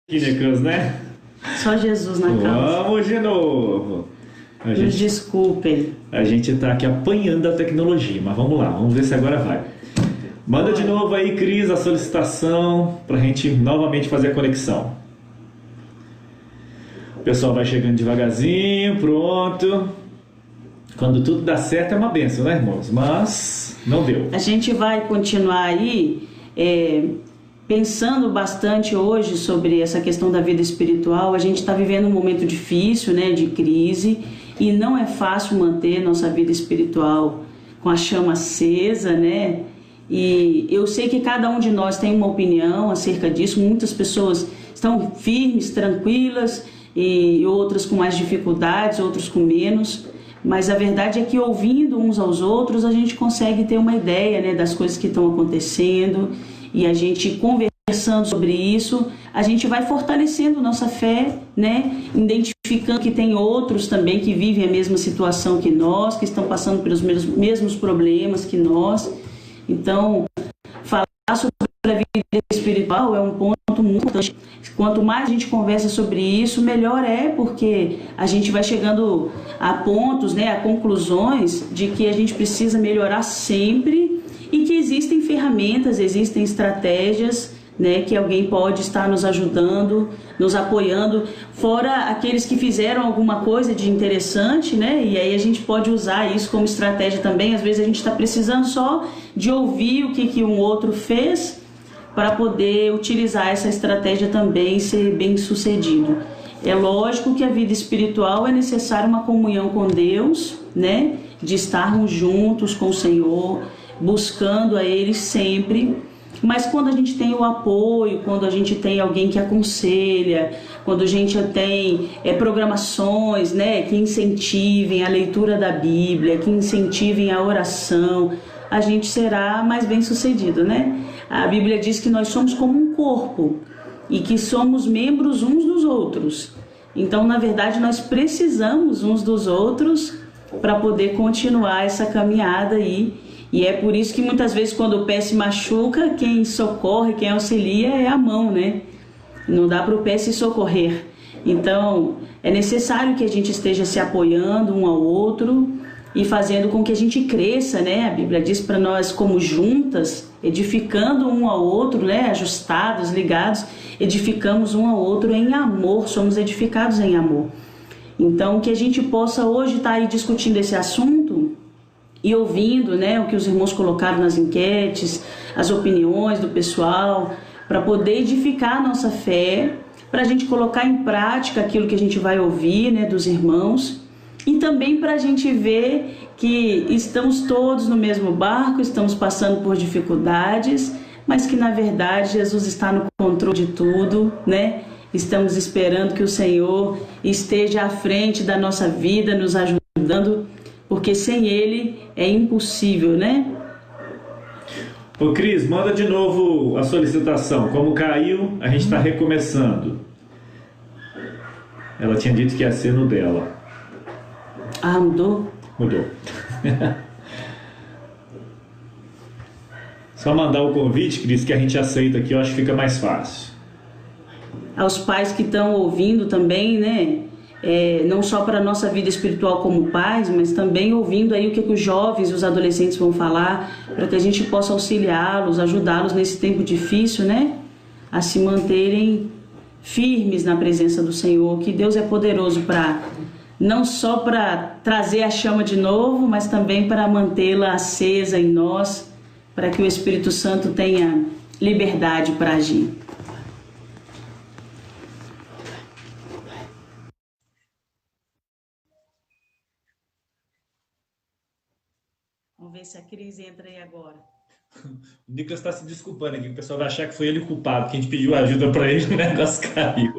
Químicas, né? Só Jesus na causa. Vamos de novo. Nos desculpem. A gente tá aqui apanhando a tecnologia, mas vamos lá, vamos ver se agora vai. Manda de novo aí, Cris, a solicitação pra gente novamente fazer a conexão. O pessoal vai chegando devagarzinho, pronto. Quando tudo dá certo é uma bênção, né, irmãos? Mas não deu. A gente vai continuar aí pensando bastante hoje sobre essa questão da vida espiritual. A gente está vivendo um momento difícil, né, de crise, e não é fácil manter nossa vida espiritual com a chama acesa, né? E eu sei que cada um de nós tem uma opinião acerca disso. Muitas pessoas estão firmes, tranquilas, e outras com mais dificuldades, outros com menos. Mas a verdade é que ouvindo uns aos outros, a gente consegue ter uma ideia, né, das coisas que estão acontecendo, e a gente conversando sobre isso, a gente vai fortalecendo nossa fé, né, identificando que tem outros também que vivem a mesma situação que nós, que estão passando pelos mesmos problemas que nós. Então, falar sobre a vida espiritual é um ponto muito importante. Quanto mais a gente conversa sobre isso, melhor é, porque a gente vai chegando a pontos, né, a conclusões de que a gente precisa melhorar sempre e que existem ferramentas, existem estratégias, né, que alguém pode estar nos ajudando, nos apoiando, fora aqueles que fizeram alguma coisa de interessante, né, e aí a gente pode usar isso como estratégia também. Às vezes a gente está precisando só de ouvir o que um outro fez para poder utilizar essa estratégia também e ser bem sucedido. É lógico que a vida espiritual é necessária uma comunhão com Deus, né, de estarmos juntos com o Senhor, buscando a Ele sempre. Mas quando a gente tem o apoio, quando a gente tem alguém que aconselha, quando a gente tem programações, né, que incentivem a leitura da Bíblia, que incentivem a oração, a gente será mais bem sucedido, né? A Bíblia diz que nós somos como um corpo e que somos membros uns dos outros. Então, na verdade, nós precisamos uns dos outros para poder continuar essa caminhada aí. E é por isso que muitas vezes quando o pé se machuca, quem socorre, quem auxilia é a mão, né? Não dá para o pé se socorrer. Então, é necessário que a gente esteja se apoiando um ao outro e fazendo com que a gente cresça, né? A Bíblia diz para nós, como juntas, edificando um ao outro, né? Ajustados, ligados, edificamos um ao outro em amor, somos edificados em amor. Então, que a gente possa hoje estar aí discutindo esse assunto e ouvindo, né, o que os irmãos colocaram nas enquetes, as opiniões do pessoal, para poder edificar a nossa fé, para a gente colocar em prática aquilo que a gente vai ouvir, né, dos irmãos, e também para a gente ver que estamos todos no mesmo barco, estamos passando por dificuldades, mas que na verdade Jesus está no controle de tudo, né? Estamos esperando que o Senhor esteja à frente da nossa vida, nos ajudando, porque sem Ele é impossível, né? Ô Cris, manda de novo a solicitação. Como caiu, a gente está recomeçando. Ela tinha dito que ia ser no dela. Ah, mudou? Mudou. Só mandar o convite, Cris, que a gente aceita aqui, eu acho que fica mais fácil. Aos pais que estão ouvindo também, né? Não só para a nossa vida espiritual como pais, mas também ouvindo aí o que os jovens e os adolescentes vão falar, para que a gente possa auxiliá-los, ajudá-los nesse tempo difícil, né? A se manterem firmes na presença do Senhor, que Deus é poderoso para não só para trazer a chama de novo, mas também para mantê-la acesa em nós, para que o Espírito Santo tenha liberdade para agir. Vamos ver se a Cris entra aí agora. O Nicolas está se desculpando aqui, o pessoal vai achar que foi ele o culpado, que a gente pediu ajuda para ele e o negócio caiu.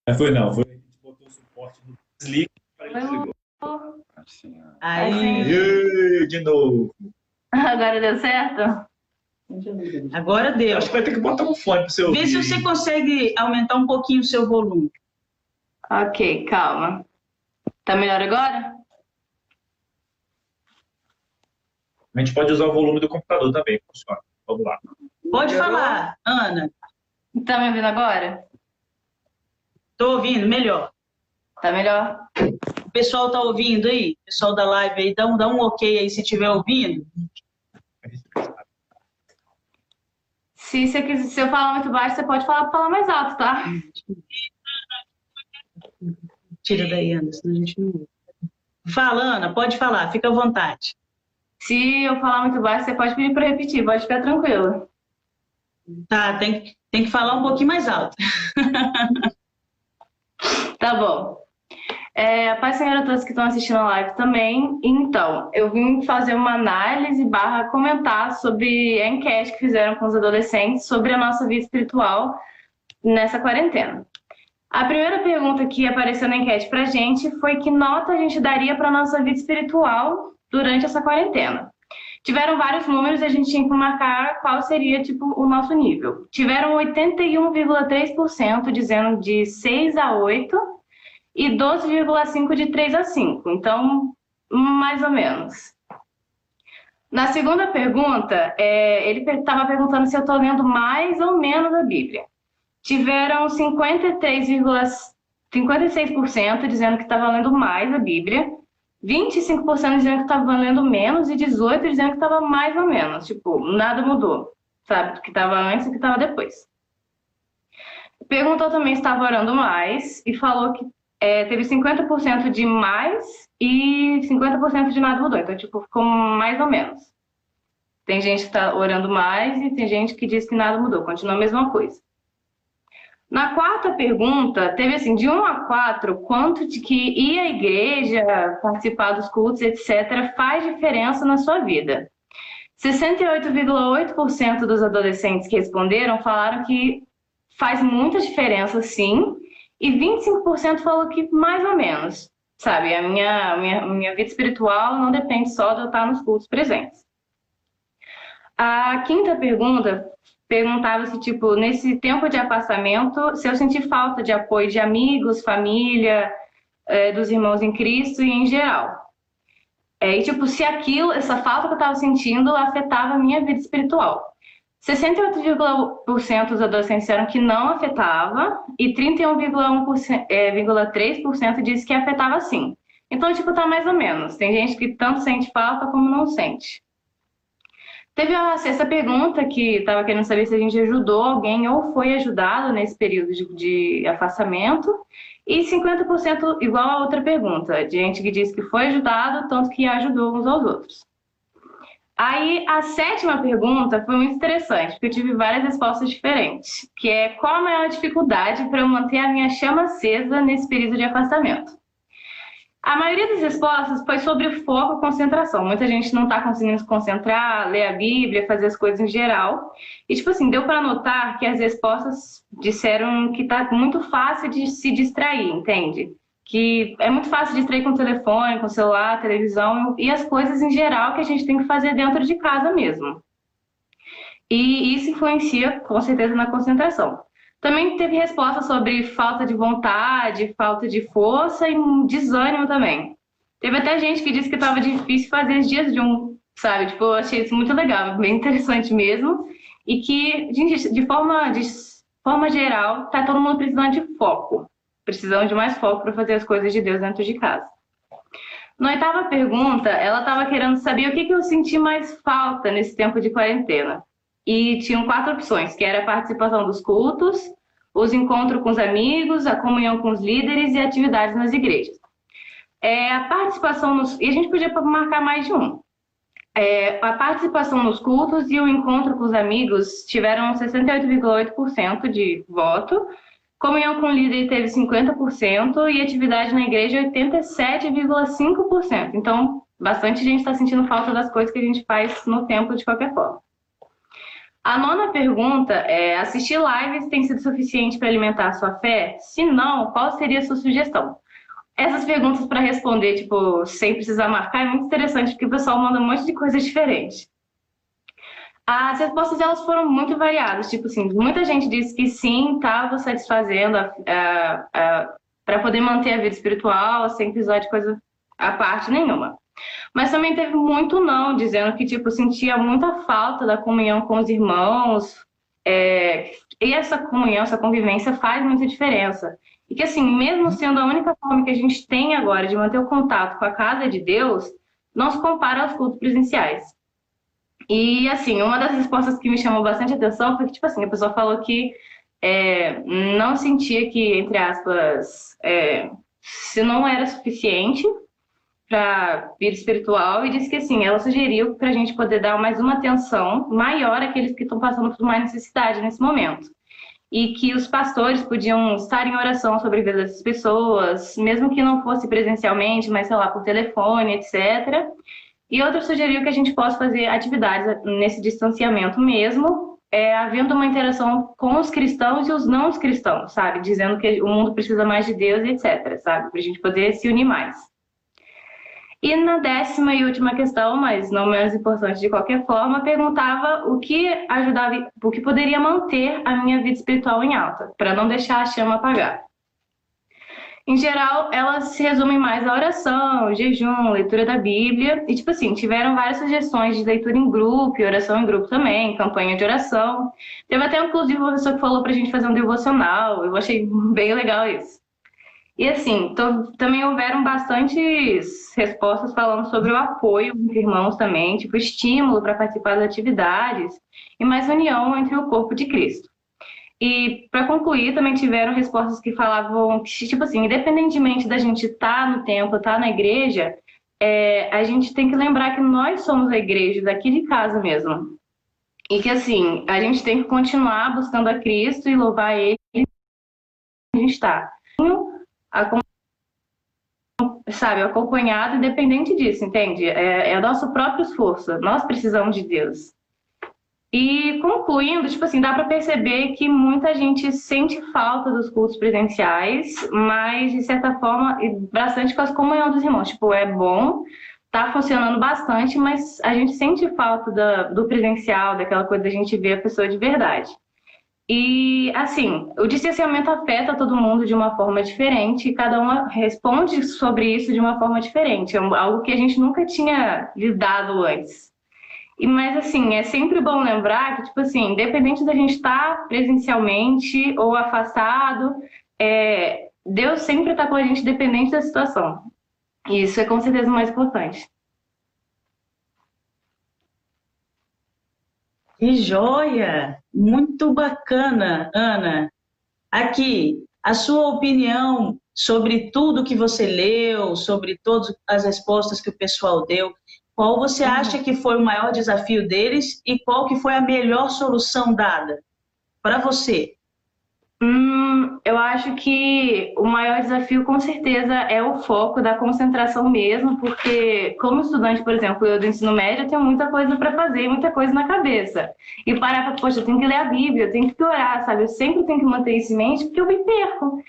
Mas foi não, foi a gente botou o suporte no desliga e ele desligou. Aí, De novo. Agora deu certo? agora deu. Acho que vai ter que botar um fone para você ouvir. Vê se você consegue aumentar um pouquinho o seu volume. Ok, calma. Tá melhor agora? A gente pode usar o volume do computador também, funciona. Vamos lá. Pode falar, Ana. Tá me ouvindo agora? Tô ouvindo, melhor. Tá melhor? O pessoal tá ouvindo aí? O pessoal da live aí, dá um ok aí se estiver ouvindo. Se eu falar muito baixo, você pode falar mais alto, tá? Tira daí, Anderson, a gente não ouve. Fala, Ana, pode falar, fica à vontade. Se eu falar muito baixo, você pode pedir para repetir, pode ficar tranquilo. Tá, tem que falar um pouquinho mais alto. Tá bom. Paz, Senhor, a todos que estão assistindo a live também. Então, eu vim fazer uma análise / comentar sobre a enquete que fizeram com os adolescentes sobre a nossa vida espiritual nessa quarentena. A primeira pergunta que apareceu na enquete pra gente foi que nota a gente daria para nossa vida espiritual durante essa quarentena. Tiveram vários números e a gente tinha que marcar qual seria tipo o nosso nível. Tiveram 81,3% dizendo de 6 a 8 e 12,5 de 3 a 5. Então, mais ou menos. Na segunda pergunta, ele estava perguntando se eu estou lendo mais ou menos a Bíblia. Tiveram 56% dizendo que estava lendo mais a Bíblia, 25% dizendo que estava lendo menos e 18% dizendo que estava mais ou menos. Tipo, nada mudou, sabe? Do que estava antes e do que estava depois. Perguntou também se estava orando mais e falou que teve 50% de mais e 50% de nada mudou. Então, tipo, ficou mais ou menos. Tem gente que está orando mais e tem gente que diz que nada mudou, continua a mesma coisa. Na quarta pergunta, teve assim, de 1 a 4, quanto de que ir à igreja, participar dos cultos, etc., faz diferença na sua vida. 68,8% dos adolescentes que responderam falaram que faz muita diferença, sim, e 25% falou que mais ou menos, sabe? A minha vida espiritual não depende só de eu estar nos cultos presentes. A quinta pergunta perguntava se, tipo, nesse tempo de afastamento, se eu senti falta de apoio de amigos, família, dos irmãos em Cristo e em geral. E, tipo, se essa falta que eu estava sentindo afetava a minha vida espiritual. 68,1% dos adolescentes disseram que não afetava e 31,3% disse que afetava sim. Então, tipo, tá mais ou menos. Tem gente que tanto sente falta como não sente. Teve a sexta pergunta que estava querendo saber se a gente ajudou alguém ou foi ajudado nesse período de afastamento. E 50% igual a outra pergunta, de gente que disse que foi ajudado, tanto que ajudou uns aos outros. Aí a sétima pergunta foi muito interessante, porque eu tive várias respostas diferentes, que é qual a maior dificuldade para eu manter a minha chama acesa nesse período de afastamento? A maioria das respostas foi sobre foco e concentração. Muita gente não está conseguindo se concentrar, ler a Bíblia, fazer as coisas em geral. E, tipo assim, deu para notar que as respostas disseram que tá muito fácil de se distrair, entende? Que é muito fácil distrair com o telefone, com o celular, televisão e as coisas em geral que a gente tem que fazer dentro de casa mesmo. E isso influencia, com certeza, na concentração. Também teve resposta sobre falta de vontade, falta de força e desânimo também. Teve até gente que disse que estava difícil fazer dias jejum, sabe? Tipo, eu achei isso muito legal, bem interessante mesmo. E que, de forma geral, tá todo mundo precisando de foco. Precisando de mais foco para fazer as coisas de Deus dentro de casa. Na oitava pergunta, ela estava querendo saber o que eu senti mais falta nesse tempo de quarentena. E tinham 4 opções, que era a participação dos cultos, os encontros com os amigos, a comunhão com os líderes e atividades nas igrejas. A participação e a gente podia marcar mais de um. A participação nos cultos e o encontro com os amigos tiveram 68,8% de voto, comunhão com o líder teve 50% e atividade na igreja 87,5%. Então, bastante gente está sentindo falta das coisas que a gente faz no tempo de qualquer forma. A nona pergunta é: assistir lives tem sido suficiente para alimentar a sua fé? Se não, qual seria a sua sugestão? Essas perguntas para responder, tipo, sem precisar marcar, é muito interessante, porque o pessoal manda um monte de coisas diferentes. As respostas, elas foram muito variadas, tipo assim, muita gente disse que sim, estava satisfazendo para poder manter a vida espiritual, sem precisar de coisa à parte nenhuma. Mas também teve muito não, dizendo que, tipo, sentia muita falta da comunhão com os irmãos, E essa comunhão, essa convivência faz muita diferença. E que, assim, mesmo sendo a única forma que a gente tem agora de manter o contato com a casa de Deus, não se compara aos cultos presenciais. E, assim, uma das respostas que me chamou bastante atenção foi que, tipo assim, a pessoa falou que não sentia que, entre aspas, se não era suficiente para vida espiritual e disse que, assim, ela sugeriu para a gente poder dar mais uma atenção maior àqueles que estão passando por mais necessidade nesse momento. E que os pastores podiam estar em oração sobre a vida dessas pessoas, mesmo que não fosse presencialmente, mas, sei lá, por telefone, etc. E outra sugeriu que a gente possa fazer atividades nesse distanciamento mesmo, havendo uma interação com os cristãos e os não cristãos, sabe? Dizendo que o mundo precisa mais de Deus, etc., sabe? Para a gente poder se unir mais. E na 10ª e última questão, mas não menos importante de qualquer forma, perguntava o que ajudava, o que poderia manter a minha vida espiritual em alta, para não deixar a chama apagar. Em geral, elas se resumem mais à oração, jejum, leitura da Bíblia. E, tipo assim, tiveram várias sugestões de leitura em grupo e oração em grupo também, campanha de oração. Teve até, inclusive, uma pessoa que falou pra gente fazer um devocional. Eu achei bem legal isso. E, assim, também houveram bastantes respostas falando sobre o apoio entre irmãos também, tipo, estímulo para participar das atividades e mais união entre o corpo de Cristo. E, para concluir, também tiveram respostas que falavam que, tipo assim, independentemente da gente estar no templo, estar na igreja, a gente tem que lembrar que nós somos a igreja daqui de casa mesmo. E que, assim, a gente tem que continuar buscando a Cristo e louvar Ele onde a gente está. Sabe, acompanhado, independente disso, entende? É o nosso próprio esforço. Nós precisamos de Deus. E concluindo, tipo assim, dá para perceber que muita gente sente falta dos cultos presenciais, mas de certa forma, bastante com as comunhão dos irmãos. Tipo, é bom, tá funcionando bastante, mas a gente sente falta do presencial, daquela coisa da gente ver a pessoa de verdade. E, assim, o distanciamento afeta todo mundo de uma forma diferente e cada um responde sobre isso de uma forma diferente. É algo que a gente nunca tinha lidado antes. Mas, assim, é sempre bom lembrar que, tipo assim, independente da gente estar presencialmente ou afastado, Deus sempre está com a gente, independente da situação. E isso é com certeza o mais importante. Que joia! Muito bacana, Ana. Aqui, a sua opinião sobre tudo que você leu, sobre todas as respostas que o pessoal deu. Qual você acha que foi o maior desafio deles e qual que foi a melhor solução dada para você? Eu acho que o maior desafio, com certeza, é o foco da concentração mesmo, porque como estudante, por exemplo, eu do ensino médio, eu tenho muita coisa para fazer, muita coisa na cabeça. E parar para, poxa, eu tenho que ler a Bíblia, eu tenho que orar, sabe? Eu sempre tenho que manter isso em mente, porque eu me perco.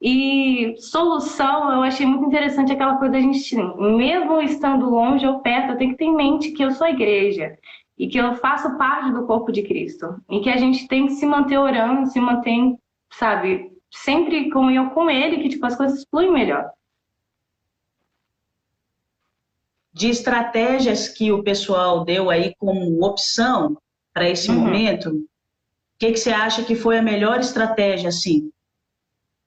E solução, eu achei muito interessante aquela coisa da gente, mesmo estando longe ou perto, eu tenho que ter em mente que eu sou a igreja e que eu faço parte do corpo de Cristo. E que a gente tem que se manter orando, se manter, sabe, sempre comunhão com Ele, que tipo, as coisas fluem melhor. De estratégias que o pessoal deu aí como opção para esse momento, o que você acha que foi a melhor estratégia, assim?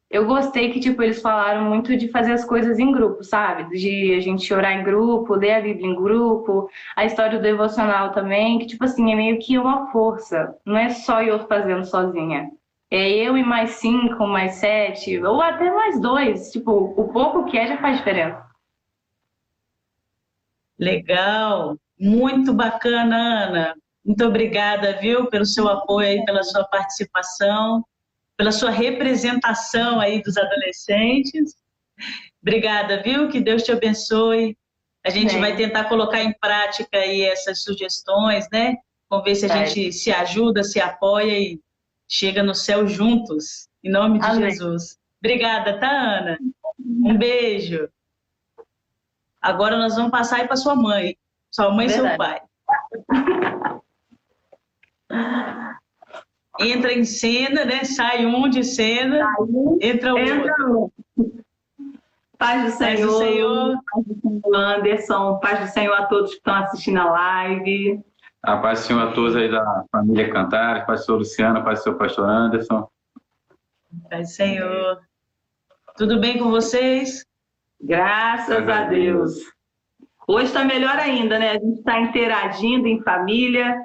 Eu gostei que, tipo, eles falaram muito de fazer as coisas em grupo, sabe? De a gente orar em grupo, ler a Bíblia em grupo, a história do devocional também, que, tipo assim, é meio que uma força. Não é só eu fazendo sozinha. É eu e mais 5, mais 7, ou até mais 2. Tipo, o pouco que já faz diferença. Legal, muito bacana, Ana. Muito obrigada, viu, pelo seu apoio aí, pela sua participação, pela sua representação aí dos adolescentes. Obrigada, viu? Que Deus te abençoe. A gente vai tentar colocar em prática aí essas sugestões, né? Vamos ver se a gente se ajuda, se apoia e chega no céu juntos, em nome de Jesus. Obrigada, tá, Ana? Um beijo. Agora nós vamos passar aí para sua mãe e seu pai. Entra em cena, né? Sai um de cena, entra o outro. Paz do Senhor, paz do Senhor, Anderson, paz do Senhor a todos que estão assistindo a live. A paz do Senhor a todos aí da família Cantares, paz do Senhor Luciano, paz do Senhor Pastor Anderson. Pai Senhor. Tudo bem com vocês? Graças a Deus. Hoje está melhor ainda, né? A gente está interagindo em família,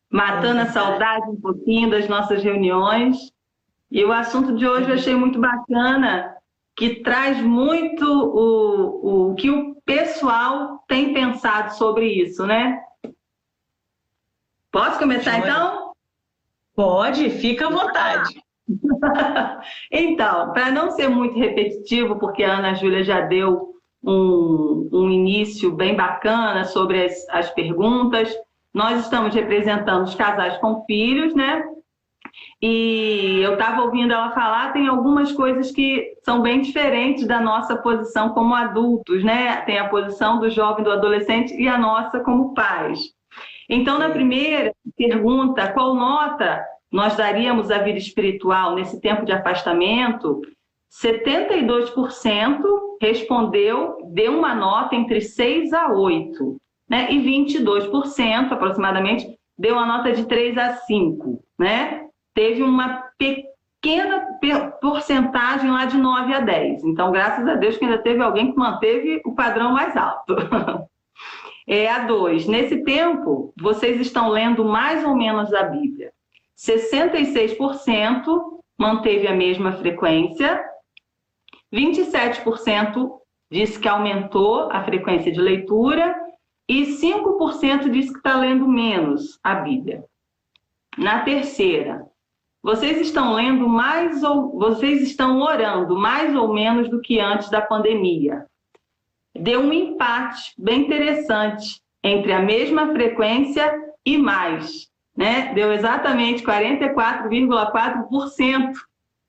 matando a saudade um pouquinho das nossas reuniões. E o assunto de hoje eu achei muito bacana, que traz muito o que o pessoal tem pensado sobre isso, né? Posso começar então? Pode, fica à vontade. Então, para não ser muito repetitivo, porque a Ana Júlia já deu um início bem bacana sobre as perguntas, nós estamos representando os casais com filhos, né? E eu estava ouvindo ela falar, tem algumas coisas que são bem diferentes da nossa posição como adultos, né? Tem a posição do jovem, do adolescente e a nossa como pais. Então, na primeira pergunta, qual nota nós daríamos à vida espiritual nesse tempo de afastamento? 72% respondeu, deu uma nota entre 6 a 8, né? E 22%, aproximadamente, deu uma nota de 3 a 5, né? Teve uma pequena porcentagem lá de 9 a 10. Então, graças a Deus que ainda teve alguém que manteve o padrão mais alto. A 2. Nesse tempo, vocês estão lendo mais ou menos a Bíblia. 66% manteve a mesma frequência, 27% disse que aumentou a frequência de leitura e 5% disse que está lendo menos a Bíblia. Na terceira, vocês estão orando mais ou menos do que antes da pandemia. Deu um empate bem interessante entre a mesma frequência e mais, né? Deu exatamente 44,4%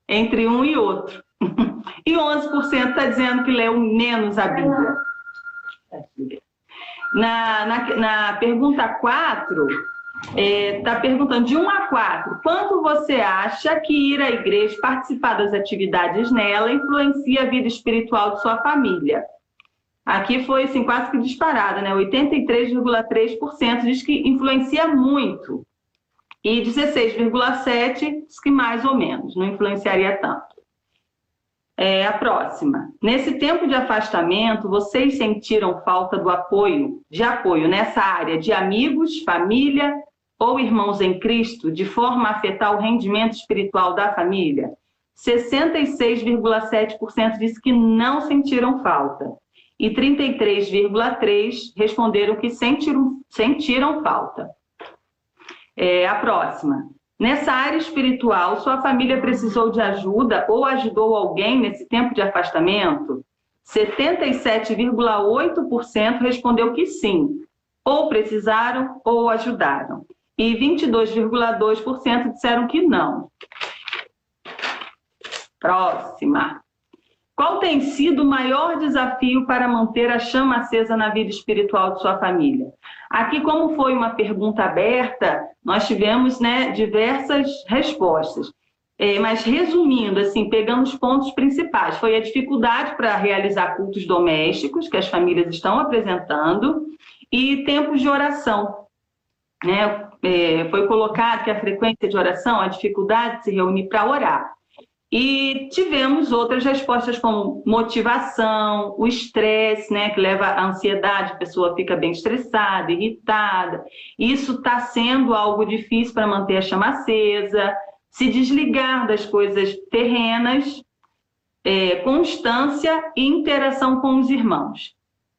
entre um e outro. E 11% está dizendo que leu menos a Bíblia. Na pergunta 4, está perguntando de 1 a 4, quanto você acha que ir à igreja, participar das atividades nela, influencia a vida espiritual de sua família? Aqui foi assim, quase que disparada, né? 83,3% diz que influencia muito. E 16,7% diz que mais ou menos, não influenciaria tanto. A próxima. Nesse tempo de afastamento, vocês sentiram falta de apoio nessa área de amigos, família ou irmãos em Cristo, de forma a afetar o rendimento espiritual da família? 66,7% disse que não sentiram falta. E 33,3% responderam que sentiram falta. A próxima. Nessa área espiritual, sua família precisou de ajuda ou ajudou alguém nesse tempo de afastamento? 77,8% respondeu que sim, ou precisaram ou ajudaram. E 22,2% disseram que não. Próxima. Qual tem sido o maior desafio para manter a chama acesa na vida espiritual de sua família? Aqui, como foi uma pergunta aberta, nós tivemos, né, diversas respostas. Mas resumindo, assim, pegando os pontos principais, foi a dificuldade para realizar cultos domésticos que as famílias estão apresentando e tempos de oração, né? Foi colocado que a frequência de oração, a dificuldade de se reunir para orar. E tivemos outras respostas como motivação, o estresse, né, que leva à ansiedade, a pessoa fica bem estressada, irritada. Isso está sendo algo difícil para manter a chama acesa, se desligar das coisas terrenas, constância e interação com os irmãos.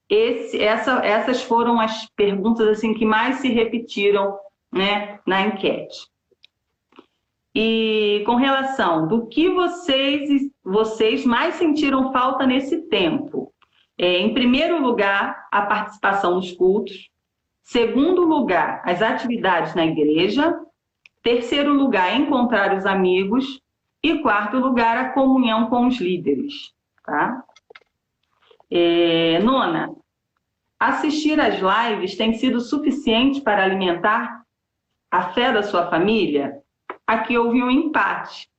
Essas foram as perguntas assim, que mais se repetiram, né, na enquete. E com relação do que vocês mais sentiram falta nesse tempo? Em primeiro lugar, a participação nos cultos. Segundo lugar, as atividades na igreja. Terceiro lugar, encontrar os amigos. E quarto lugar, a comunhão com os líderes. Tá? Nona, assistir às lives tem sido suficiente para alimentar a fé da sua família? Aqui houve um empate,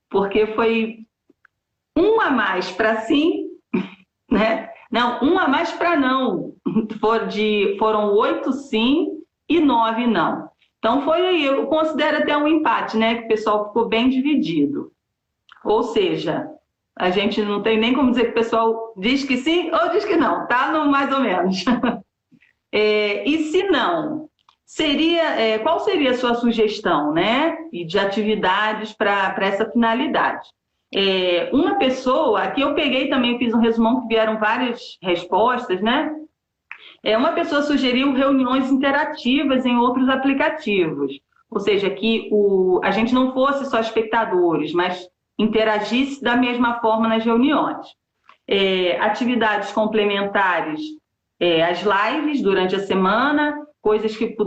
porque foi um a mais para sim, né? Não, um a mais para não. Foram 8 sim e 9 não. Então foi aí, eu considero até um empate, né? Que o pessoal ficou bem dividido. Ou seja, a gente não tem nem como dizer que o pessoal diz que sim ou diz que não, tá? No mais ou menos. E se não, qual seria a sua sugestão, né? E de atividades para essa finalidade? Uma pessoa, aqui eu peguei também, fiz um resumão que vieram várias respostas, né? Uma pessoa sugeriu reuniões interativas em outros aplicativos, ou seja, que a gente não fosse só espectadores, mas interagisse da mesma forma nas reuniões. Atividades complementares, as lives durante a semana, coisas que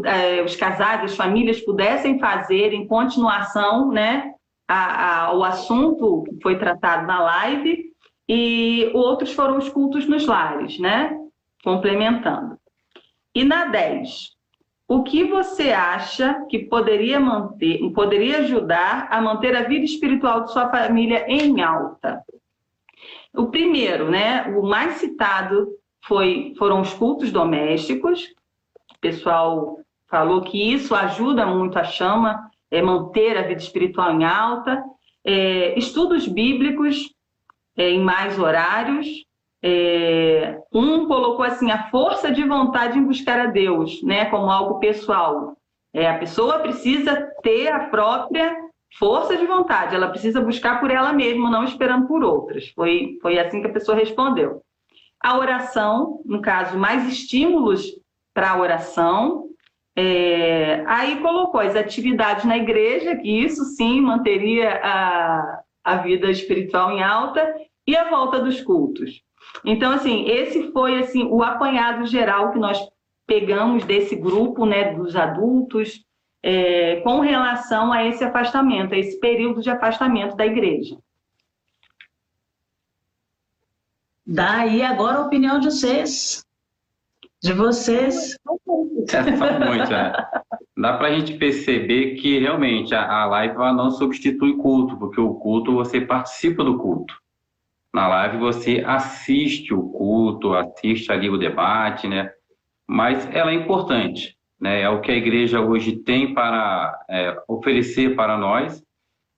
os casais, as famílias pudessem fazer em continuação, né, ao assunto que foi tratado na live, e outros foram os cultos nos lares, né? Complementando. E na 10, o que você acha que poderia ajudar a manter a vida espiritual de sua família em alta? O primeiro, né, o mais citado foram os cultos domésticos. O pessoal falou que isso ajuda muito a chama, manter a vida espiritual em alta. Estudos bíblicos em mais horários. Um colocou assim a força de vontade em buscar a Deus, né, como algo pessoal. A pessoa precisa ter a própria força de vontade, ela precisa buscar por ela mesma, não esperando por outras. Foi assim que a pessoa respondeu. A oração, no caso, mais estímulos para a oração. Aí colocou as atividades na igreja, que isso sim manteria a vida espiritual em alta, e a volta dos cultos. Então, assim, esse foi assim, o apanhado geral que nós pegamos desse grupo, né, dos adultos, com relação a esse afastamento, a esse período de afastamento da igreja. Daí agora a opinião de vocês. Fala muito, Dá para a gente perceber que realmente a live ela não substitui culto, porque o culto você participa do culto. Na live você assiste o culto, assiste ali o debate, né? Mas ela é importante, né? É o que a igreja hoje tem para oferecer para nós.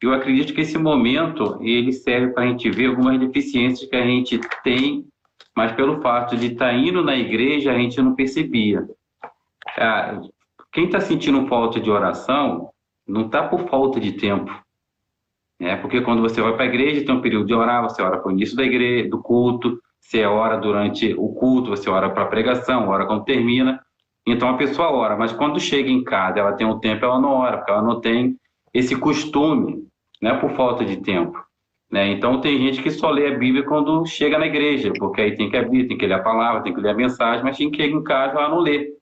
Eu acredito que esse momento ele serve para a gente ver algumas deficiências que a gente tem, mas pelo fato de estar indo na igreja a gente não percebia. Quem está sentindo falta de oração não está por falta de tempo. Porque quando você vai para a igreja, tem um período de orar, você ora para o início da igreja, do culto, você ora durante o culto, você ora para a pregação, ora quando termina. Então a pessoa ora, mas quando chega em casa, ela tem um tempo, ela não ora, porque ela não tem esse costume, não é por falta de tempo. Então tem gente que só lê a Bíblia quando chega na igreja, porque aí tem que abrir, tem que ler a palavra, tem que ler a mensagem, mas quem chega em casa, ela não lê.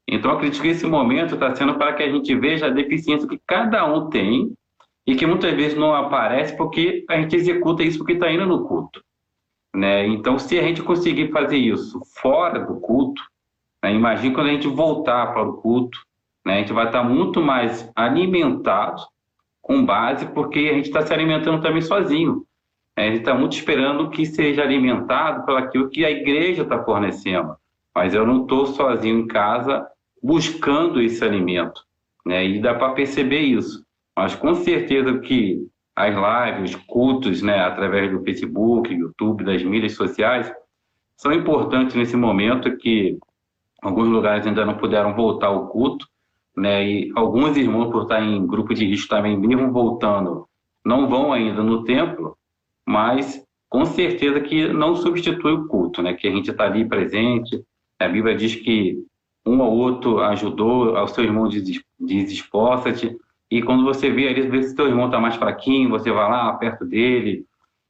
Então eu acredito que esse momento está sendo para que a gente veja a deficiência que cada um tem, e que muitas vezes não aparece porque a gente executa isso porque está indo no culto. Então, se a gente conseguir fazer isso fora do culto, imagine quando a gente voltar para o culto, a gente vai estar muito mais alimentado com base, porque a gente está se alimentando também sozinho. A gente está muito esperando que seja alimentado por aquilo que a igreja está fornecendo. Mas eu não estou sozinho em casa buscando esse alimento. E dá para perceber isso. Mas com certeza que as lives, os cultos, através do Facebook, YouTube, das mídias sociais, são importantes nesse momento que alguns lugares ainda não puderam voltar ao culto, e alguns irmãos, por estar em grupo de risco também, mesmo voltando, não vão ainda no templo, mas com certeza que não substitui o culto, que a gente está ali presente. A Bíblia diz que um ou outro ajudou ao seu irmão, esforça-te. E quando você vê ali, vê se seu irmão está mais fraquinho, você vai lá perto dele,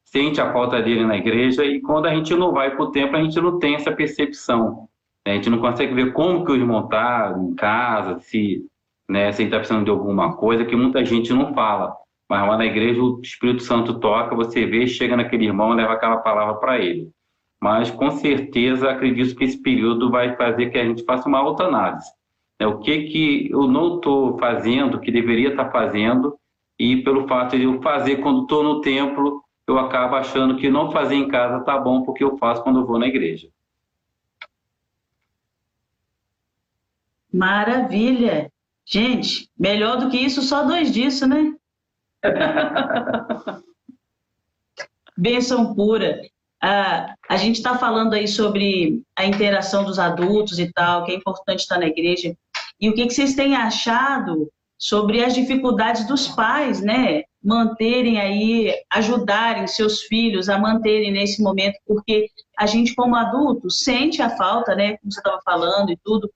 sente a falta dele na igreja, e quando a gente não vai para o templo, a gente não tem essa percepção. A gente não consegue ver como que o irmão está em casa, se ele está precisando de alguma coisa, que muita gente não fala. Mas lá na igreja o Espírito Santo toca, você vê, chega naquele irmão e leva aquela palavra para ele. Mas com certeza acredito que esse período vai fazer que a gente faça uma autoanálise. O que eu não estou fazendo, que deveria estar fazendo, e pelo fato de eu fazer quando estou no templo, eu acabo achando que não fazer em casa está bom, porque eu faço quando eu vou na igreja. Maravilha! Gente, melhor do que isso, só 2 disso, né? Bênção pura. A gente está falando aí sobre a interação dos adultos e tal, que é importante estar na igreja. E o que vocês têm achado sobre as dificuldades dos pais, né? Manterem aí, ajudarem seus filhos a manterem nesse momento, porque a gente, como adulto, sente a falta, né? Como você estava falando e tudo,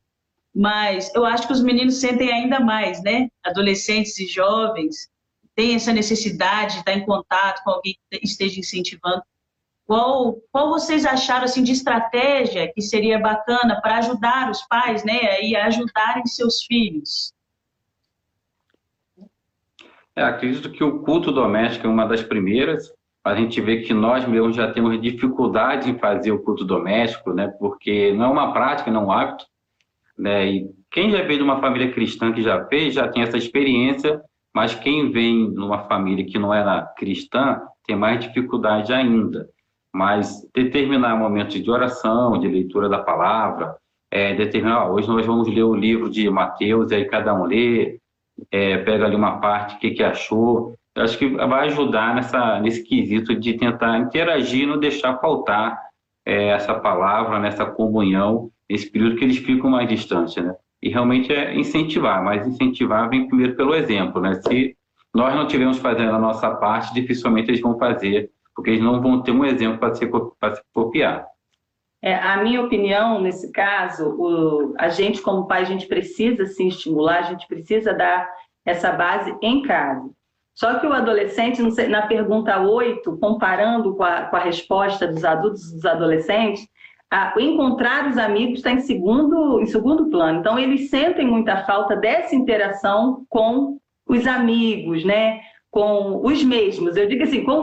mas eu acho que os meninos sentem ainda mais, né? Adolescentes e jovens têm essa necessidade de estar em contato com alguém que esteja incentivando. Qual vocês acharam assim, de estratégia que seria bacana para ajudar os pais, né, aí a ajudarem seus filhos? Acredito que o culto doméstico é uma das primeiras. A gente vê que nós mesmos já temos dificuldade em fazer o culto doméstico, né, porque não é uma prática, não é um hábito, né, e quem já veio de uma família cristã que já fez, já tem essa experiência, mas quem vem de uma família que não era cristã tem mais dificuldade ainda. Mas determinar momentos de oração, de leitura da palavra, determinar, hoje nós vamos ler o livro de Mateus, aí cada um lê, pega ali uma parte, o que achou. Eu acho que vai ajudar nesse quesito de tentar interagir, não deixar faltar essa palavra, nessa comunhão, nesse período que eles ficam mais distantes, né? E realmente é incentivar, mas incentivar vem primeiro pelo exemplo, né? Se nós não estivermos fazendo a nossa parte, dificilmente eles vão fazer, porque eles não vão ter um exemplo para se copiar. A minha opinião, nesse caso, a gente como pai, a gente precisa se estimular, a gente precisa dar essa base em casa. Só que o adolescente, na pergunta 8, comparando com a resposta dos adultos e dos adolescentes, encontrar os amigos está em segundo plano. Então, eles sentem muita falta dessa interação com os amigos, né? Com os mesmos, eu digo assim, com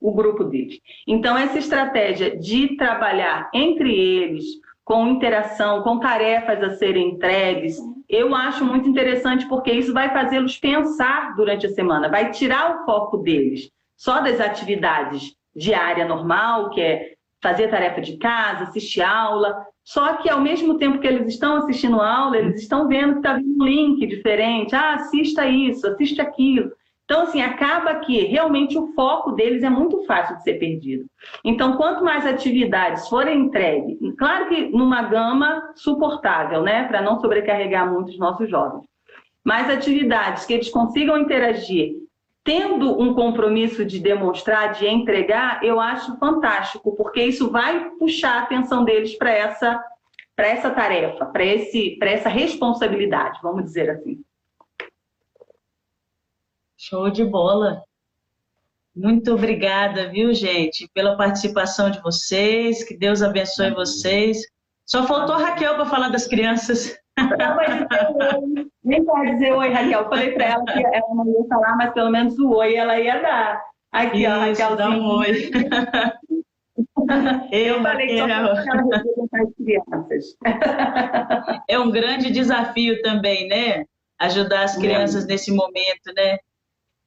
o grupo deles. Então, essa estratégia de trabalhar entre eles, com interação, com tarefas a serem entregues, eu acho muito interessante, porque isso vai fazê-los pensar durante a semana, vai tirar o foco deles só das atividades diárias normal, que é fazer tarefa de casa, assistir aula, só que ao mesmo tempo que eles estão assistindo aula, eles estão vendo que está vindo um link diferente, assista isso, assiste aquilo. Então, assim, acaba que realmente o foco deles é muito fácil de ser perdido. Então, quanto mais atividades forem entregues, claro que numa gama suportável, né, para não sobrecarregar muito os nossos jovens, mas atividades que eles consigam interagir, tendo um compromisso de demonstrar, de entregar, eu acho fantástico, porque isso vai puxar a atenção deles para essa tarefa, para essa responsabilidade, vamos dizer assim. Show de bola. Muito obrigada, viu, gente, pela participação de vocês. Que Deus abençoe vocês. Só faltou a Raquel para falar das crianças. Não vai dizer oi. Nem pode dizer oi, Raquel. Eu falei para ela que ela não ia falar, mas pelo menos o oi ela ia dar. Aqui, ó, Raquel. Dá um oi. Eu falei que só ela representar as crianças. É um grande desafio também, né? Ajudar as crianças nesse momento, né?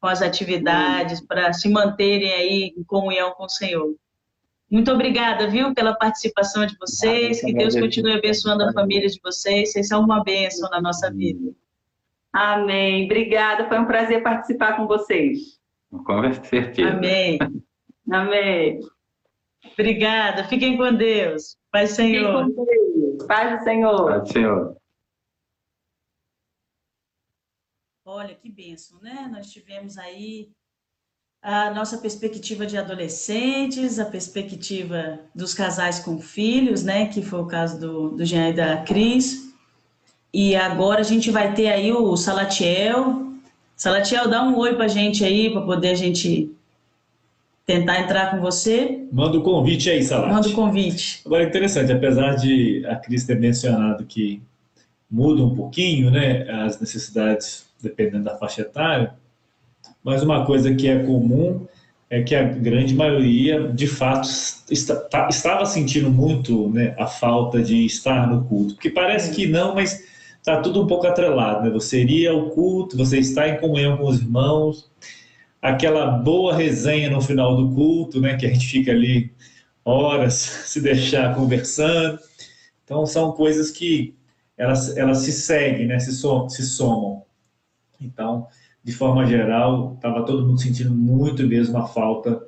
Com as atividades, para se manterem aí em comunhão com o Senhor. Muito obrigada, viu, pela participação de vocês, que Deus continue abençoando a família de vocês, vocês são uma bênção na nossa vida. Amém, obrigada, foi um prazer participar com vocês. Com certeza. Amém. Amém. Obrigada, fiquem com Deus. Paz do Senhor. Fiquem com Deus. Paz do Senhor. Paz do Senhor. Olha, que bênção, né? Nós tivemos aí a nossa perspectiva de adolescentes, a perspectiva dos casais com filhos, né? Que foi o caso do Jean e da Cris. E agora a gente vai ter aí o Salatiel. Salatiel, dá um oi pra gente aí, para poder a gente tentar entrar com você. Manda o convite aí, Salati. Manda o convite. Agora é interessante, apesar de a Cris ter mencionado que muda um pouquinho, né, as necessidades dependendo da faixa etária, mas uma coisa que é comum é que a grande maioria, de fato, estava sentindo muito, né, a falta de estar no culto, porque parece que não, mas está tudo um pouco atrelado, né? Você iria ao culto, você está em comunhão com os irmãos, aquela boa resenha no final do culto, né, que a gente fica ali horas, se deixar conversando. Então, são coisas que elas se seguem, né? Se somam. Então, de forma geral, estava todo mundo sentindo muito mesmo a falta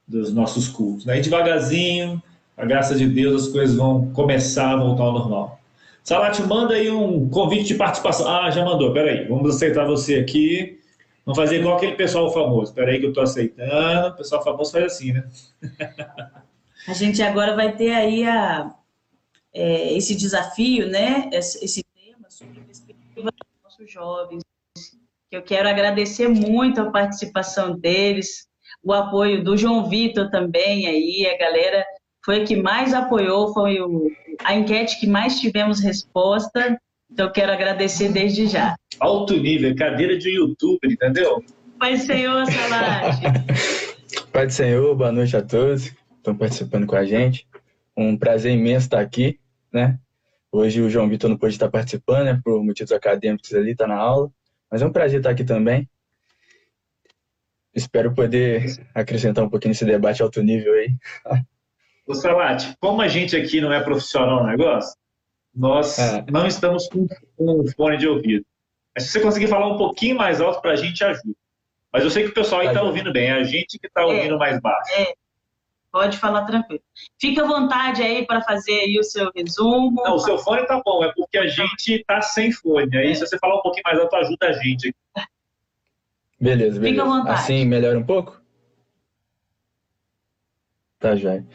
dos nossos cultos. Aí, devagarzinho, a graça de Deus, as coisas vão começar a voltar ao normal. Salat, manda aí um convite de participação. Ah, já mandou, peraí, vamos aceitar você aqui. Vamos fazer igual aquele pessoal famoso. Peraí que eu estou aceitando. O pessoal famoso faz assim, né? A gente agora vai ter aí esse desafio, né? Esse tema sobre a perspectiva dos nossos jovens. Eu quero agradecer muito a participação deles, o apoio do João Vitor também aí, a galera foi a que mais apoiou, foi a enquete que mais tivemos resposta, então eu quero agradecer desde já. Alto nível, cadeira de youtuber, entendeu? Pai do Senhor, Salat. Pai do Senhor, boa noite a todos que estão participando com a gente. Um prazer imenso estar aqui, né? Hoje o João Vitor não pôde estar participando, né? Por motivos acadêmicos ali, está na aula. Mas é um prazer estar aqui também. Espero poder acrescentar um pouquinho nesse debate alto nível aí. Ô, Salat, como a gente aqui não é profissional no negócio, nós não estamos com um fone de ouvido. Mas se você conseguir falar um pouquinho mais alto para a gente, ajuda. Mas eu sei que o pessoal aí está ouvindo bem, é a gente que está ouvindo mais baixo. Pode falar tranquilo. Fica à vontade aí para fazer aí o seu resumo. Não, o seu fone tá bom, é porque a gente está sem fone. Aí se você falar um pouquinho mais alto, ajuda a gente aqui. Beleza. Fica à vontade. Assim melhora um pouco? Tá, joia.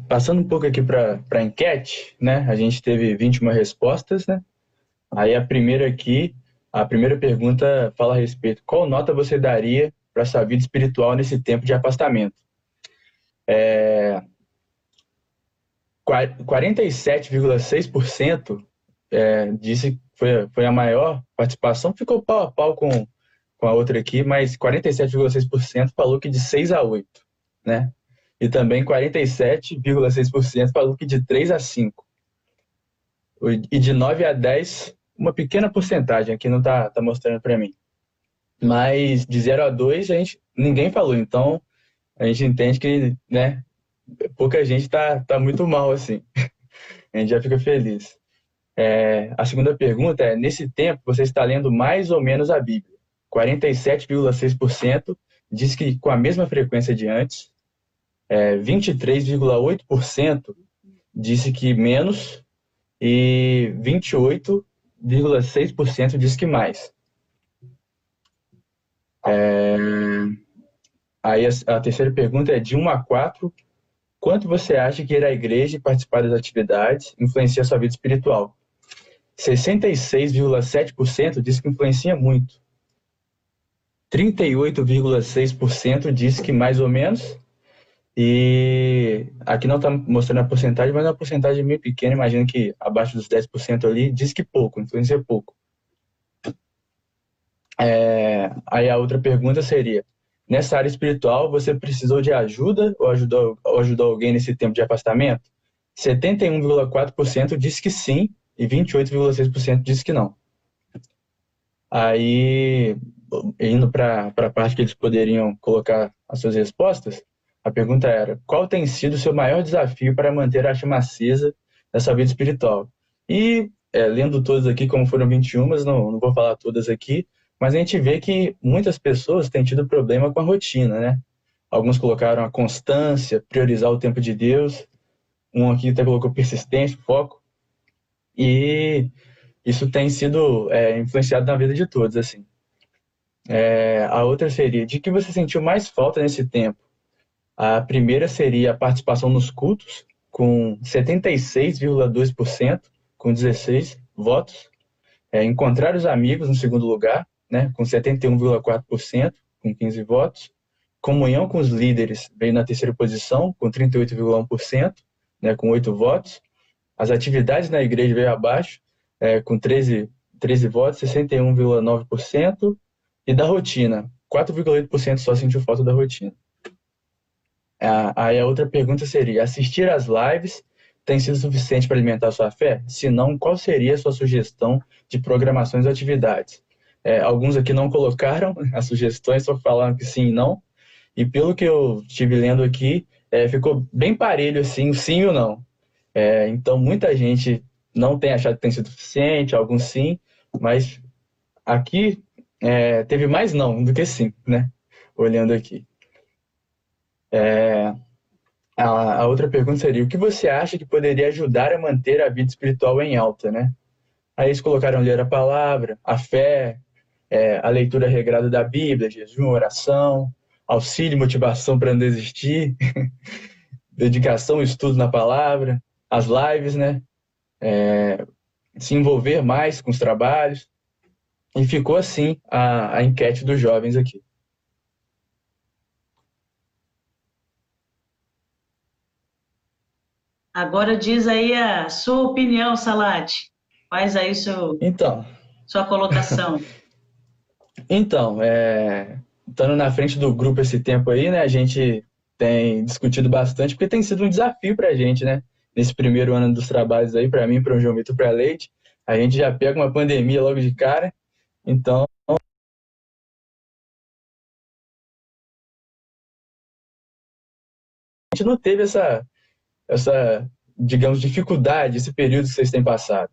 Passando um pouco aqui para a enquete, né? A gente teve 21 respostas, né? Aí a primeira pergunta fala a respeito: qual nota você daria para sua vida espiritual nesse tempo de afastamento? 47,6% disse que foi a maior participação, ficou pau a pau com a outra aqui, mas 47,6% falou que de 6 a 8, né? E também 47,6% falou que de 3 a 5. E de 9 a 10, uma pequena porcentagem, aqui não tá mostrando para mim. Mas de 0 a 2, ninguém falou, então a gente entende que, né, pouca gente tá muito mal, assim. A gente já fica feliz. A segunda pergunta é: nesse tempo, você está lendo mais ou menos a Bíblia? 47,6% diz que com a mesma frequência de antes. 23,8% disse que menos. E 28,6% diz que mais. Aí a terceira pergunta é: de 1 a 4, quanto você acha que ir à igreja e participar das atividades influencia a sua vida espiritual? 66,7% diz que influencia muito. 38,6% diz que mais ou menos. E aqui não está mostrando a porcentagem, mas é uma porcentagem meio pequena, imagino que abaixo dos 10% ali, diz que pouco, influencia pouco. Aí a outra pergunta seria: nessa área espiritual, você precisou de ajuda ou ajudou alguém nesse tempo de afastamento? 71,4% diz que sim e 28,6% diz que não. Aí, indo para a parte que eles poderiam colocar as suas respostas, a pergunta era: qual tem sido o seu maior desafio para manter a chama acesa da sua vida espiritual? E, lendo todas aqui, como foram 21, não vou falar todas aqui, mas a gente vê que muitas pessoas têm tido problema com a rotina, né? Alguns colocaram a constância, priorizar o tempo de Deus. Um aqui até colocou persistência, foco. E isso tem sido influenciado na vida de todos, assim. A outra seria: de que você sentiu mais falta nesse tempo? A primeira seria a participação nos cultos, com 76,2%, com 16 votos. Encontrar os amigos, no segundo lugar, né, com 71,4%, com 15 votos. Comunhão com os líderes veio na terceira posição, com 38,1%, né, com 8 votos. As atividades na igreja veio abaixo, com 13 votos, 61,9%. E da rotina, 4,8% só sentiu falta da rotina. Aí a outra pergunta seria: assistir às lives tem sido suficiente para alimentar a sua fé? Se não, qual seria a sua sugestão de programações ou atividades? Alguns aqui não colocaram as sugestões, só falaram que sim e não. E pelo que eu estive lendo aqui, ficou bem parelho assim, o sim e o não. Então muita gente não têm achado que tem sido suficiente, alguns sim, mas aqui teve mais não do que sim, né? Olhando aqui. A outra pergunta seria: o que você acha que poderia ajudar a manter a vida espiritual em alta, né? Aí eles colocaram ler a palavra, a fé, a leitura regrada da Bíblia, jejum, oração, auxílio e motivação para não desistir, dedicação e estudo na palavra, as lives, né? Se envolver mais com os trabalhos. E ficou assim a enquete dos jovens aqui. Agora diz aí a sua opinião, Salati. Faz aí sua colocação. Então, estando na frente do grupo esse tempo aí, né, a gente tem discutido bastante, porque tem sido um desafio para a gente, né? Nesse primeiro ano dos trabalhos aí, para mim, para o João Vitor, para a Leite, a gente já pega uma pandemia logo de cara, então a gente não teve essa, digamos, dificuldade, esse período que vocês têm passado.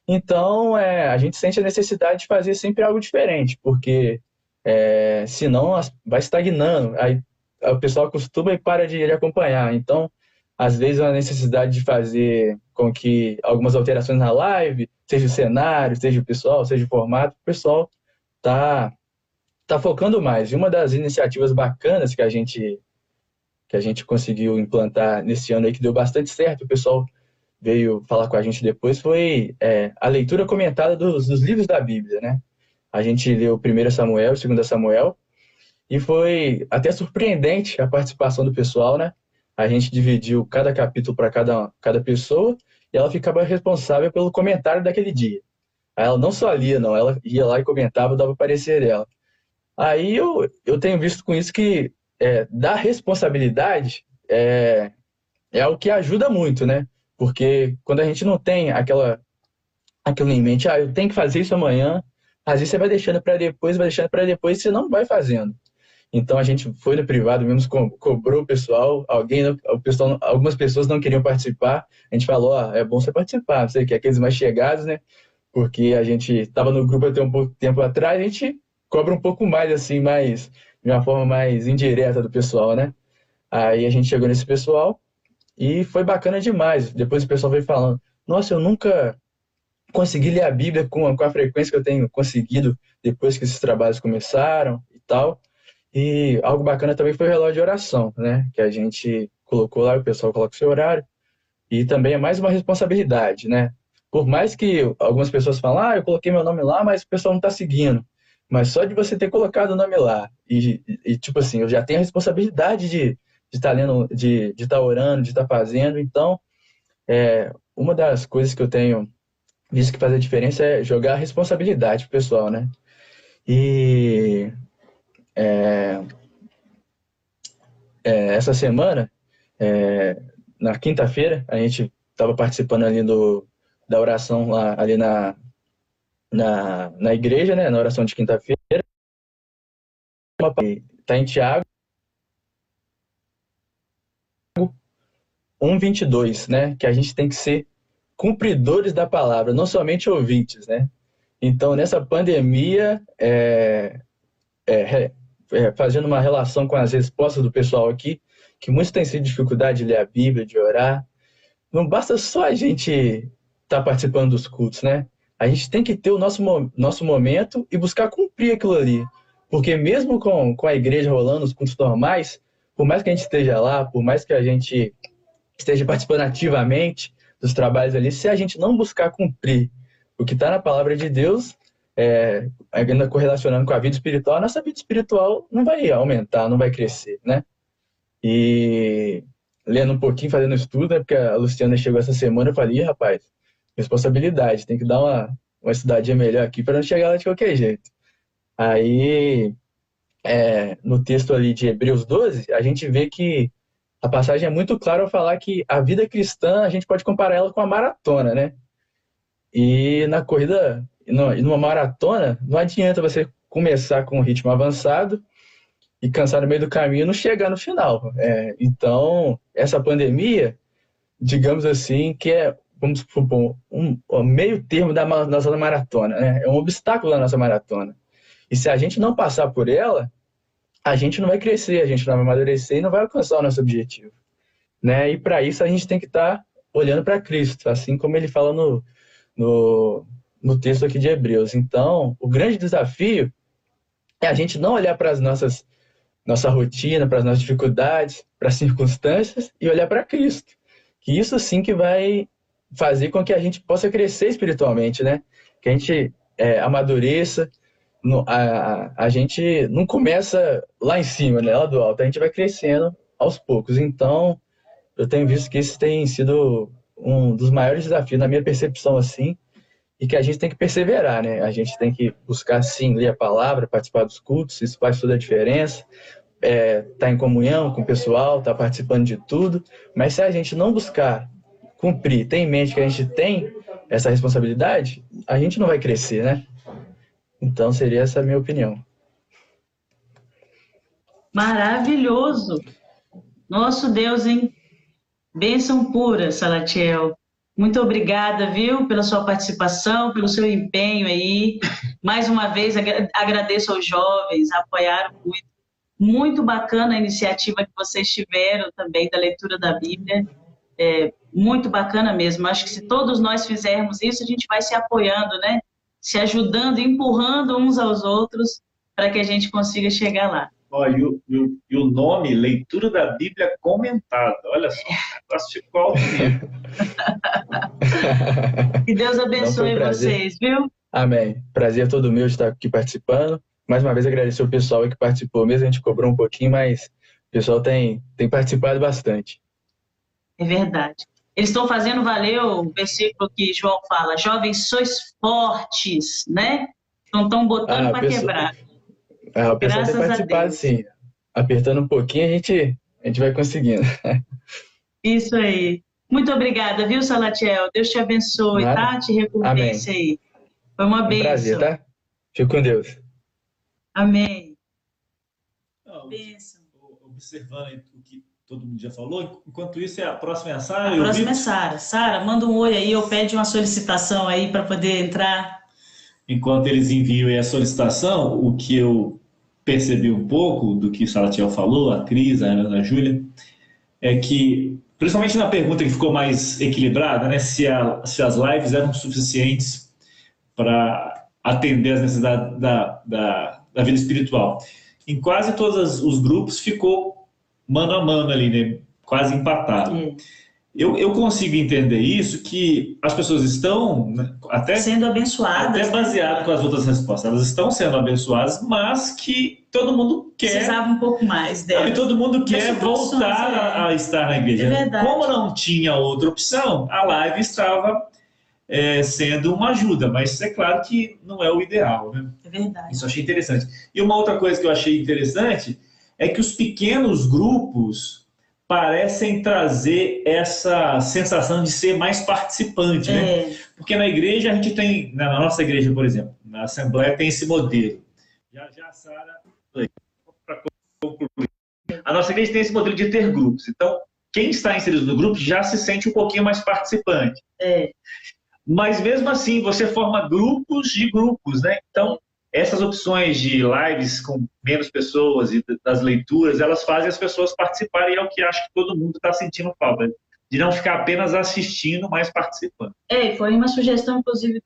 Então, a gente sente a necessidade de fazer sempre algo diferente, porque senão vai estagnando, aí o pessoal acostuma e para de acompanhar. Então, às vezes, a necessidade de fazer com que algumas alterações na live, seja o cenário, seja o pessoal, seja o formato, o pessoal tá focando mais. E uma das iniciativas bacanas que a gente conseguiu implantar nesse ano aí, que deu bastante certo, o pessoal veio falar com a gente depois, foi a leitura comentada dos livros da Bíblia, né? A gente leu 1 Samuel, 2 Samuel, e foi até surpreendente a participação do pessoal, né? A gente dividiu cada capítulo para cada pessoa, e ela ficava responsável pelo comentário daquele dia. Aí ela não só lia, não, ela ia lá e comentava, dava o parecer dela. Aí eu tenho visto com isso que dar responsabilidade é algo que ajuda muito, né? Porque quando a gente não tem aquilo em mente, eu tenho que fazer isso amanhã, às vezes você vai deixando para depois, e você não vai fazendo. Então a gente foi no privado mesmo, cobrou o pessoal, algumas pessoas não queriam participar, a gente falou, é bom você participar, você que é aqueles mais chegados, né? Porque a gente estava no grupo até um pouco tempo atrás, a gente cobra um pouco mais, assim, de uma forma mais indireta do pessoal, né? Aí a gente chegou nesse pessoal e foi bacana demais. Depois o pessoal veio falando, nossa, eu nunca consegui ler a Bíblia com a frequência que eu tenho conseguido depois que esses trabalhos começaram e tal. E algo bacana também foi o relógio de oração, né? Que a gente colocou lá, o pessoal coloca o seu horário. E também é mais uma responsabilidade, né? Por mais que algumas pessoas falam, eu coloquei meu nome lá, mas o pessoal não está seguindo. Mas só de você ter colocado o nome lá e tipo assim, eu já tenho a responsabilidade de estar lendo, de estar orando, de estar fazendo. Então, uma das coisas que eu tenho visto que faz a diferença é jogar a responsabilidade pro pessoal, né? E essa semana, na quinta-feira, a gente estava participando ali da oração lá, ali na igreja, né? Na oração de quinta-feira. Está em Tiago 1:22, né? Que a gente tem que ser cumpridores da palavra, não somente ouvintes, né? Então, nessa pandemia, fazendo uma relação com as respostas do pessoal aqui, que muitos têm sido dificuldade de ler a Bíblia, de orar, não basta só a gente estar participando dos cultos, né? A gente tem que ter o nosso momento e buscar cumprir aquilo ali. Porque mesmo com a igreja rolando, os cultos normais, por mais que a gente esteja lá, por mais que a gente esteja participando ativamente dos trabalhos ali, se a gente não buscar cumprir o que está na palavra de Deus, ainda correlacionando com a vida espiritual, a nossa vida espiritual não vai aumentar, não vai crescer, né? E lendo um pouquinho, fazendo estudo, né, porque a Luciana chegou essa semana, eu falei, rapaz, responsabilidade, tem que dar uma estudadinha melhor aqui para não chegar lá de qualquer jeito. Aí, no texto ali de Hebreus 12, a gente vê que a passagem é muito clara ao falar que a vida cristã, a gente pode comparar ela com a maratona, né? E na corrida, numa maratona, não adianta você começar com um ritmo avançado e cansar no meio do caminho e não chegar no final. Então, essa pandemia, digamos assim, que é vamos supor, um meio termo da nossa maratona, né? É um obstáculo da nossa maratona. E se a gente não passar por ela, a gente não vai crescer, a gente não vai amadurecer e não vai alcançar o nosso objetivo, né? E para isso a gente tem que estar olhando para Cristo, assim como ele fala no texto aqui de Hebreus. Então, o grande desafio é a gente não olhar para nossa rotina, para as nossas dificuldades, para as circunstâncias e olhar para Cristo. Que isso sim que vai fazer com que a gente possa crescer espiritualmente, né? Que a gente amadureça. A gente não começa lá em cima, né? Lá do alto, a gente vai crescendo aos poucos. Então, eu tenho visto que isso tem sido um dos maiores desafios na minha percepção, assim, e que a gente tem que perseverar, né? A gente tem que buscar, sim, ler a palavra, participar dos cultos, isso faz toda a diferença, tá em comunhão com o pessoal, tá participando de tudo, mas se a gente não buscar cumprir, ter em mente que a gente tem essa responsabilidade, a gente não vai crescer, né? Então, seria essa a minha opinião. Maravilhoso! Nosso Deus, hein? Bênção pura, Salatiel. Muito obrigada, viu, pela sua participação, pelo seu empenho aí. Mais uma vez, agradeço aos jovens, apoiaram muito. Muito bacana a iniciativa que vocês tiveram também da leitura da Bíblia. Muito bacana mesmo. Acho que se todos nós fizermos isso, a gente vai se apoiando, né? Se ajudando, empurrando uns aos outros para que a gente consiga chegar lá. E o nome, Leitura da Bíblia Comentada. Olha só, ficou alto mesmo. Que Deus abençoe vocês, viu? Amém. Prazer todo meu de estar aqui participando. Mais uma vez agradecer o pessoal que participou. Mesmo a gente cobrou um pouquinho, mas o pessoal tem participado bastante. É verdade. Eles estão fazendo valer o versículo que João fala, jovens, sois fortes, né? Não estão botando para quebrar. O pessoal tem participado, sim. Apertando um pouquinho, a gente vai conseguindo. Isso aí. Muito obrigada, viu, Salatiel? Deus te abençoe, tá? Te recompense aí. Foi uma bênção. Prazer, tá? Fique com Deus. Amém. Bênção. Observando o que todo mundo já falou, enquanto isso, a próxima é a Sara. A próxima é Sara. Sara, manda um oi aí, ou pede uma solicitação aí para poder entrar. Enquanto eles enviam a solicitação, o que eu percebi um pouco do que o Salatiel falou, a Cris, a Ana, a Júlia, é que, principalmente na pergunta que ficou mais equilibrada, né, se as lives eram suficientes para atender as necessidades da vida espiritual. Em quase todos os grupos ficou mano a mano ali, né, quase empatado. Eu consigo entender isso, que as pessoas estão, né, até sendo abençoadas. Até baseado com as outras respostas. Elas estão sendo abençoadas, mas que todo mundo quer... Precisava um pouco mais dela. E todo mundo quer voltar a estar na igreja. É verdade. Como não tinha outra opção, a live estava sendo uma ajuda, mas é claro que não é o ideal, né? É verdade. Isso eu achei interessante. E uma outra coisa que eu achei interessante é que os pequenos grupos parecem trazer essa sensação de ser mais participante, né? Porque na igreja a gente tem, na nossa igreja, por exemplo, na Assembleia tem esse modelo. Já a Sara, para concluir, a nossa igreja tem esse modelo de ter grupos. Então, quem está inserido no grupo já se sente um pouquinho mais participante. Mas mesmo assim, você forma grupos de grupos, né? Então, essas opções de lives com menos pessoas e das leituras, elas fazem as pessoas participarem, e é o que acho que todo mundo está sentindo falta, de não ficar apenas assistindo, mas participando. Foi uma sugestão, inclusive,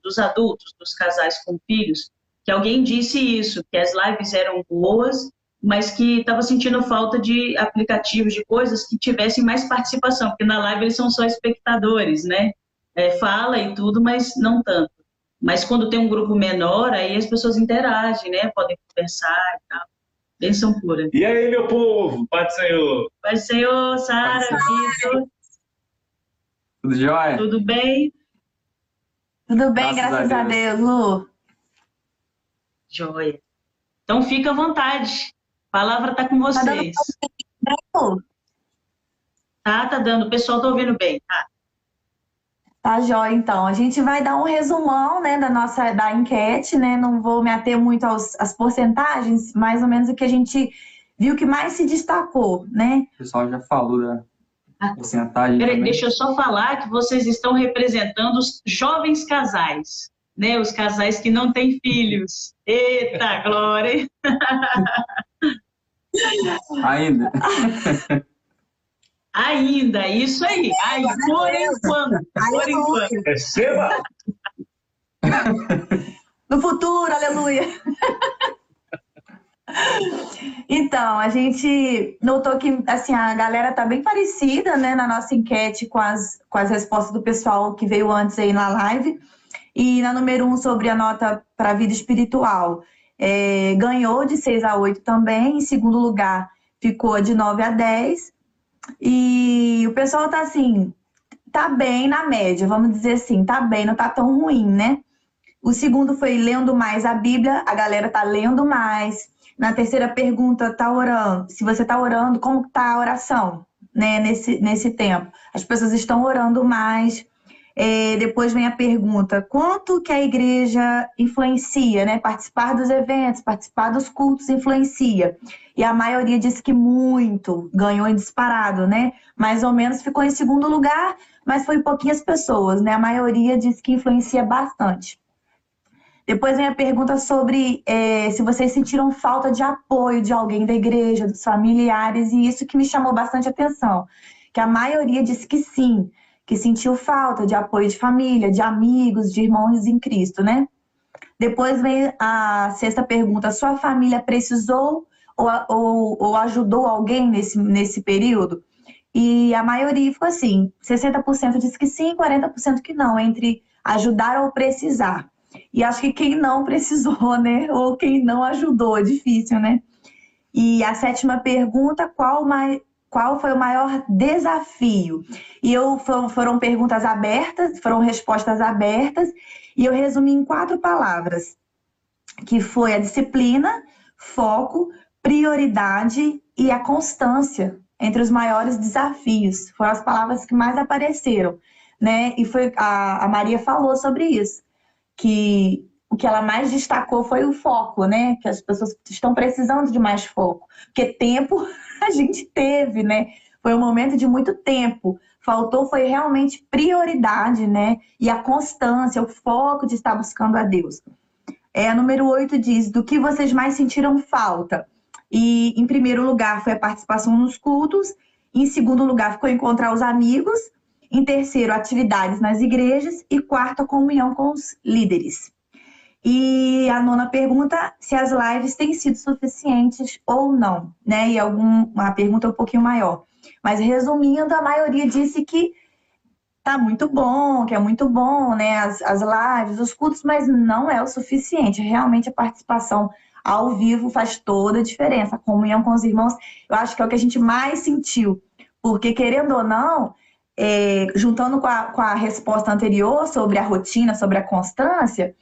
dos adultos, dos casais com filhos, que alguém disse isso, que as lives eram boas, mas que estava sentindo falta de aplicativos, de coisas que tivessem mais participação, porque na live eles são só espectadores, né? Fala e tudo, mas não tanto. Mas quando tem um grupo menor, aí as pessoas interagem, né? Podem conversar e tal. Bênção pura. E aí, meu povo? Pai do Senhor. Pai do Senhor, Sara, Vitor. Tudo jóia? Tudo bem? Tudo bem, graças a Deus, Lu. Joia. Então fica à vontade. A palavra está com vocês. Tá dando. O pessoal está ouvindo bem, tá? Tá jóia, então. A gente vai dar um resumão, né, da enquete, né? Não vou me ater muito às porcentagens, mais ou menos o que a gente viu que mais se destacou, né? O pessoal já falou porcentagem Peraí, também. deixa eu só falar que vocês estão representando os jovens casais, né? Os casais que não têm filhos. Eita, glória! Ainda. Ainda, isso aí. Aí, por enquanto. Por enquanto. Receba! No futuro, aleluia. Então, a gente notou que assim, a galera tá bem parecida, né, na nossa enquete com as respostas do pessoal que veio antes aí na live. E na número 1, sobre a nota para a vida espiritual, ganhou de 6 a 8 também. Em segundo lugar, ficou de 9 a 10. E o pessoal tá assim, tá bem na média, vamos dizer assim, tá bem, não tá tão ruim, né? O segundo foi lendo mais a Bíblia, a galera tá lendo mais. Na terceira pergunta, tá orando. Se você tá orando, como tá a oração, né, nesse tempo? As pessoas estão orando mais. Depois vem a pergunta, quanto que a igreja influencia, né? Participar dos eventos, participar dos cultos influencia. E a maioria disse que muito, ganhou em disparado, né? Mais ou menos ficou em segundo lugar, mas foi pouquinhas pessoas, né? A maioria disse que influencia bastante. Depois vem a pergunta sobre se vocês sentiram falta de apoio de alguém da igreja, dos familiares, e isso que me chamou bastante atenção, que a maioria disse que sim, que sentiu falta de apoio de família, de amigos, de irmãos em Cristo, né? Depois vem a sexta pergunta, sua família precisou ou ajudou alguém nesse período? E a maioria ficou assim, 60% disse que sim, 40% que não, entre ajudar ou precisar. E acho que quem não precisou, né? Ou quem não ajudou, é difícil, né? E a sétima pergunta, qual foi o maior desafio? E foram perguntas abertas, foram respostas abertas, e eu resumi em 4 palavras, que foi a disciplina, foco, prioridade e a constância entre os maiores desafios. Foram as palavras que mais apareceram, né? E a Maria falou sobre isso, que o que ela mais destacou foi o foco, né? Que as pessoas estão precisando de mais foco. Porque tempo a gente teve, né? Foi um momento de muito tempo. Faltou foi realmente prioridade, né? E a constância, o foco de estar buscando a Deus. A número 8 diz, do que vocês mais sentiram falta? E em primeiro lugar foi a participação nos cultos. Em segundo lugar ficou encontrar os amigos. Em terceiro, atividades nas igrejas. E quarto, a comunhão com os líderes. E a nona pergunta, se as lives têm sido suficientes ou não, né? E uma pergunta um pouquinho maior. Mas resumindo, a maioria disse que tá muito bom, que é muito bom, né? As lives, os cultos, mas não é o suficiente. Realmente a participação ao vivo faz toda a diferença. A comunhão com os irmãos, eu acho que é o que a gente mais sentiu. Porque, querendo ou não, juntando com a resposta anterior sobre a rotina, sobre a constância,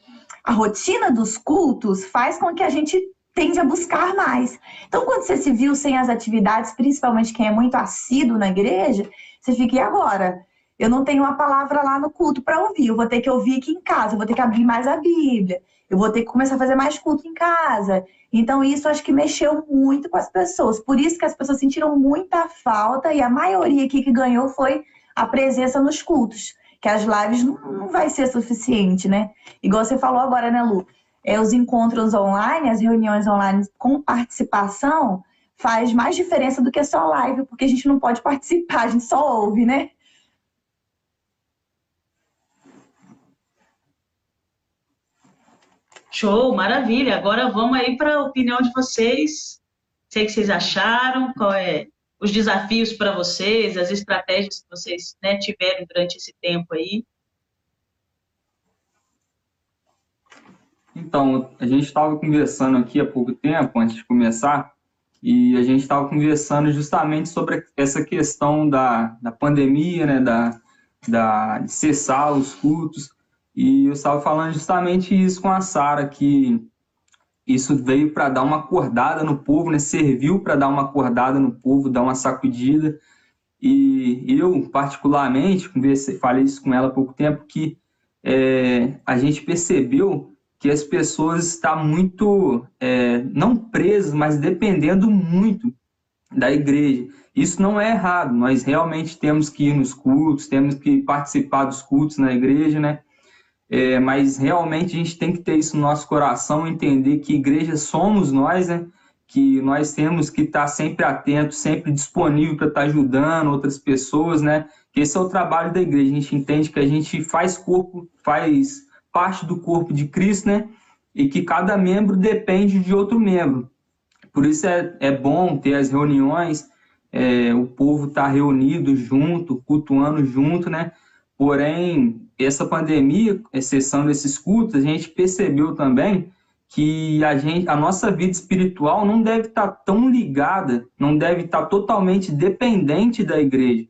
a rotina dos cultos faz com que a gente tende a buscar mais. Então, quando você se viu sem as atividades, principalmente quem é muito assíduo na igreja, você fica, e agora? Eu não tenho uma palavra lá no culto para ouvir, eu vou ter que ouvir aqui em casa, eu vou ter que abrir mais a Bíblia, eu vou ter que começar a fazer mais culto em casa. Então, isso acho que mexeu muito com as pessoas. Por isso que as pessoas sentiram muita falta e a maioria aqui que ganhou foi a presença nos cultos, que as lives não vai ser suficiente, né? Igual você falou agora, né, Lu? Os encontros online, as reuniões online com participação faz mais diferença do que só live, porque a gente não pode participar, a gente só ouve, né? Show, maravilha. Agora vamos aí para a opinião de vocês. Sei que vocês acharam, qual é os desafios para vocês, as estratégias que vocês, né, tiveram durante esse tempo aí. Então, a gente estava conversando aqui há pouco tempo, antes de começar, e a gente estava conversando justamente sobre essa questão da pandemia, né, de cessar os cultos, e eu estava falando justamente isso com a Sara, que isso veio para dar uma acordada no povo, né, serviu para dar uma acordada no povo, dar uma sacudida, e eu, particularmente, falei isso com ela há pouco tempo, que a gente percebeu que as pessoas estão muito, não presas, mas dependendo muito da igreja. Isso não é errado, nós realmente temos que ir nos cultos, temos que participar dos cultos na igreja, né? Mas realmente a gente tem que ter isso no nosso coração, entender que igreja somos nós, né? Que nós temos que estar sempre atentos, sempre disponível para estar ajudando outras pessoas, né? Que esse é o trabalho da igreja. A gente entende que a gente faz parte do corpo de Cristo, né? E que cada membro depende de outro membro. Por isso é bom ter as reuniões, o povo estar reunido junto, cultuando junto, né? Porém, essa pandemia, exceção desses cultos, a gente percebeu também que a nossa vida espiritual não deve estar tão ligada, não deve estar totalmente dependente da igreja,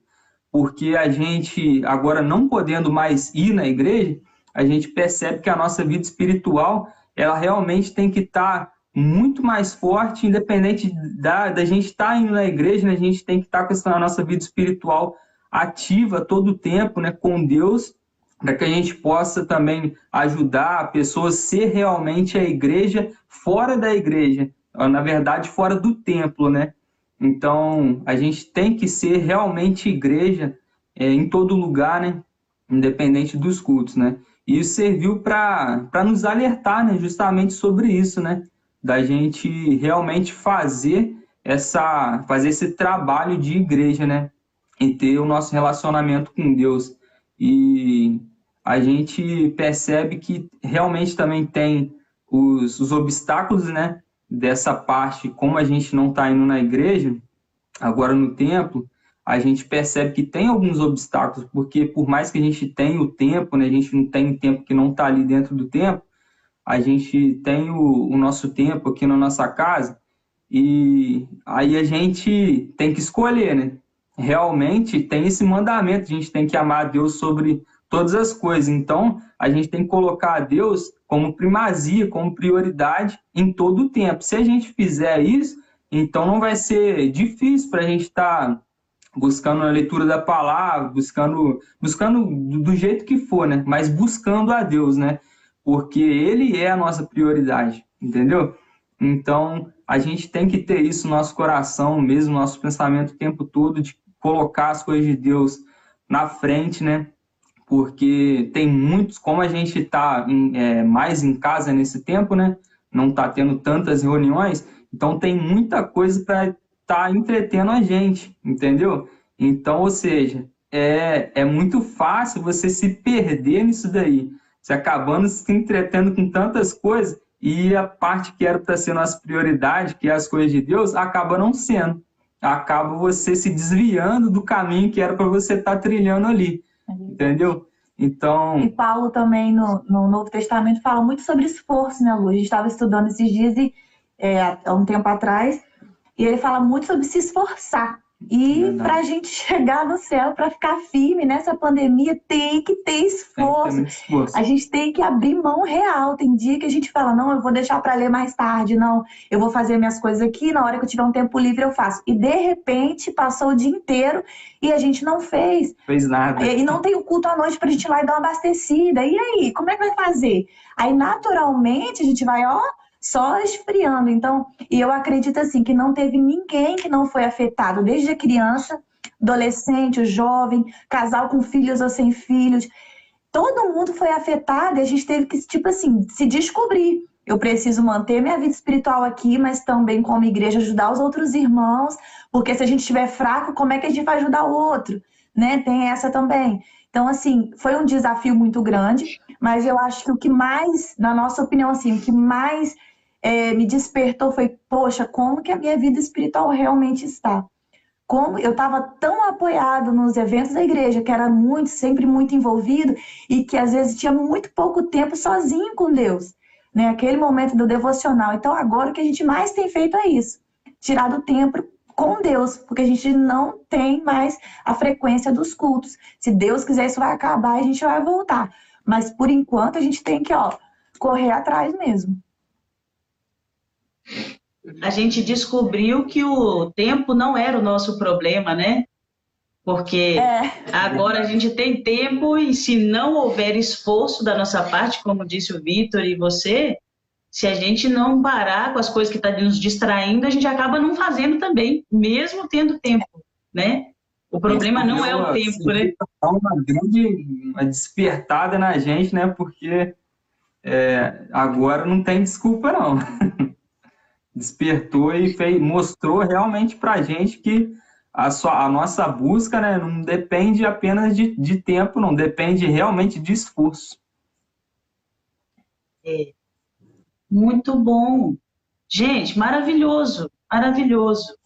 porque a gente, agora não podendo mais ir na igreja, a gente percebe que a nossa vida espiritual, ela realmente tem que estar muito mais forte, independente da gente estar indo na igreja, né? A gente tem que estar com a nossa vida espiritual ativa todo o tempo, né, com Deus, para que a gente possa também ajudar pessoas a ser realmente a igreja fora da igreja, na verdade, fora do templo, né? Então, a gente tem que ser realmente igreja em todo lugar, né? Independente dos cultos, né? E isso serviu para nos alertar, né? Justamente sobre isso, né? Da gente realmente fazer esse trabalho de igreja, né? E ter o nosso relacionamento com Deus. E a gente percebe que realmente também tem os obstáculos, né? Dessa parte, como a gente não está indo na igreja, agora no templo, a gente percebe que tem alguns obstáculos, porque por mais que a gente tenha o tempo, né? A gente não tem tempo que não está ali dentro do templo, a gente tem o nosso tempo aqui na nossa casa, e aí a gente tem que escolher, né? Realmente tem esse mandamento, a gente tem que amar a Deus sobre todas as coisas. Então, a gente tem que colocar a Deus como primazia, como prioridade em todo o tempo. Se a gente fizer isso, então não vai ser difícil para a gente estar buscando a leitura da palavra, buscando do jeito que for, né? Mas buscando a Deus, né? Porque Ele é a nossa prioridade, entendeu? Então, a gente tem que ter isso no nosso coração, mesmo no nosso pensamento o tempo todo, de colocar as coisas de Deus na frente, né? Porque tem muitos, como a gente está mais em casa nesse tempo, né? Não está tendo tantas reuniões, então tem muita coisa para estar entretendo a gente, entendeu? Então, ou seja, é muito fácil você se perder nisso daí, você acabando se entretendo com tantas coisas, e a parte que era para ser nossa prioridade, que é as coisas de Deus, acaba não sendo. Acaba você se desviando do caminho que era para você estar trilhando ali. Entendeu? Então... E Paulo também, no Novo Testamento, fala muito sobre esforço, né, Lu? A gente estava estudando esses dias, há um tempo atrás, e ele fala muito sobre se esforçar. E para a gente chegar no céu, para ficar firme nessa pandemia, tem que ter esforço. A gente tem que abrir mão real. Tem dia que a gente fala, não, eu vou deixar para ler mais tarde, não, eu vou fazer minhas coisas aqui, na hora que eu tiver um tempo livre eu faço. E de repente passou o dia inteiro e a gente não fez. Fez nada. E não tem o culto à noite para a gente ir lá e dar uma abastecida. E aí, como é que vai fazer? Aí naturalmente a gente vai, só esfriando. Então, e eu acredito assim, que não teve ninguém que não foi afetado, desde a criança, adolescente, o jovem, casal com filhos ou sem filhos. Todo mundo foi afetado e a gente teve que, tipo assim, se descobrir. Eu preciso manter minha vida espiritual aqui, mas também como igreja ajudar os outros irmãos, porque se a gente estiver fraco, como é que a gente vai ajudar o outro? Né? Tem essa também. Então, assim, foi um desafio muito grande, mas eu acho que o que mais, na nossa opinião, assim, o que mais me despertou foi, poxa, como que a minha vida espiritual realmente está? Como eu estava tão apoiado nos eventos da igreja, que era sempre muito envolvido, e que às vezes tinha muito pouco tempo sozinho com Deus, né? Aquele momento do devocional. Então agora o que a gente mais tem feito é isso, tirar do tempo com Deus, porque a gente não tem mais a frequência dos cultos. Se Deus quiser, isso vai acabar e a gente vai voltar. Mas por enquanto a gente tem que, correr atrás mesmo. A gente descobriu que o tempo não era o nosso problema, né? Porque agora a gente tem tempo e se não houver esforço da nossa parte, como disse o Vitor e você, se a gente não parar com as coisas que estão nos distraindo, a gente acaba não fazendo também, mesmo tendo tempo. né? O problema não é o tempo, né? Uma despertada na gente, né? Porque agora não tem desculpa, não. Despertou e mostrou realmente pra gente que a nossa busca, né, não depende apenas de tempo, não, depende realmente de esforço. Muito bom. Gente, maravilhoso, maravilhoso.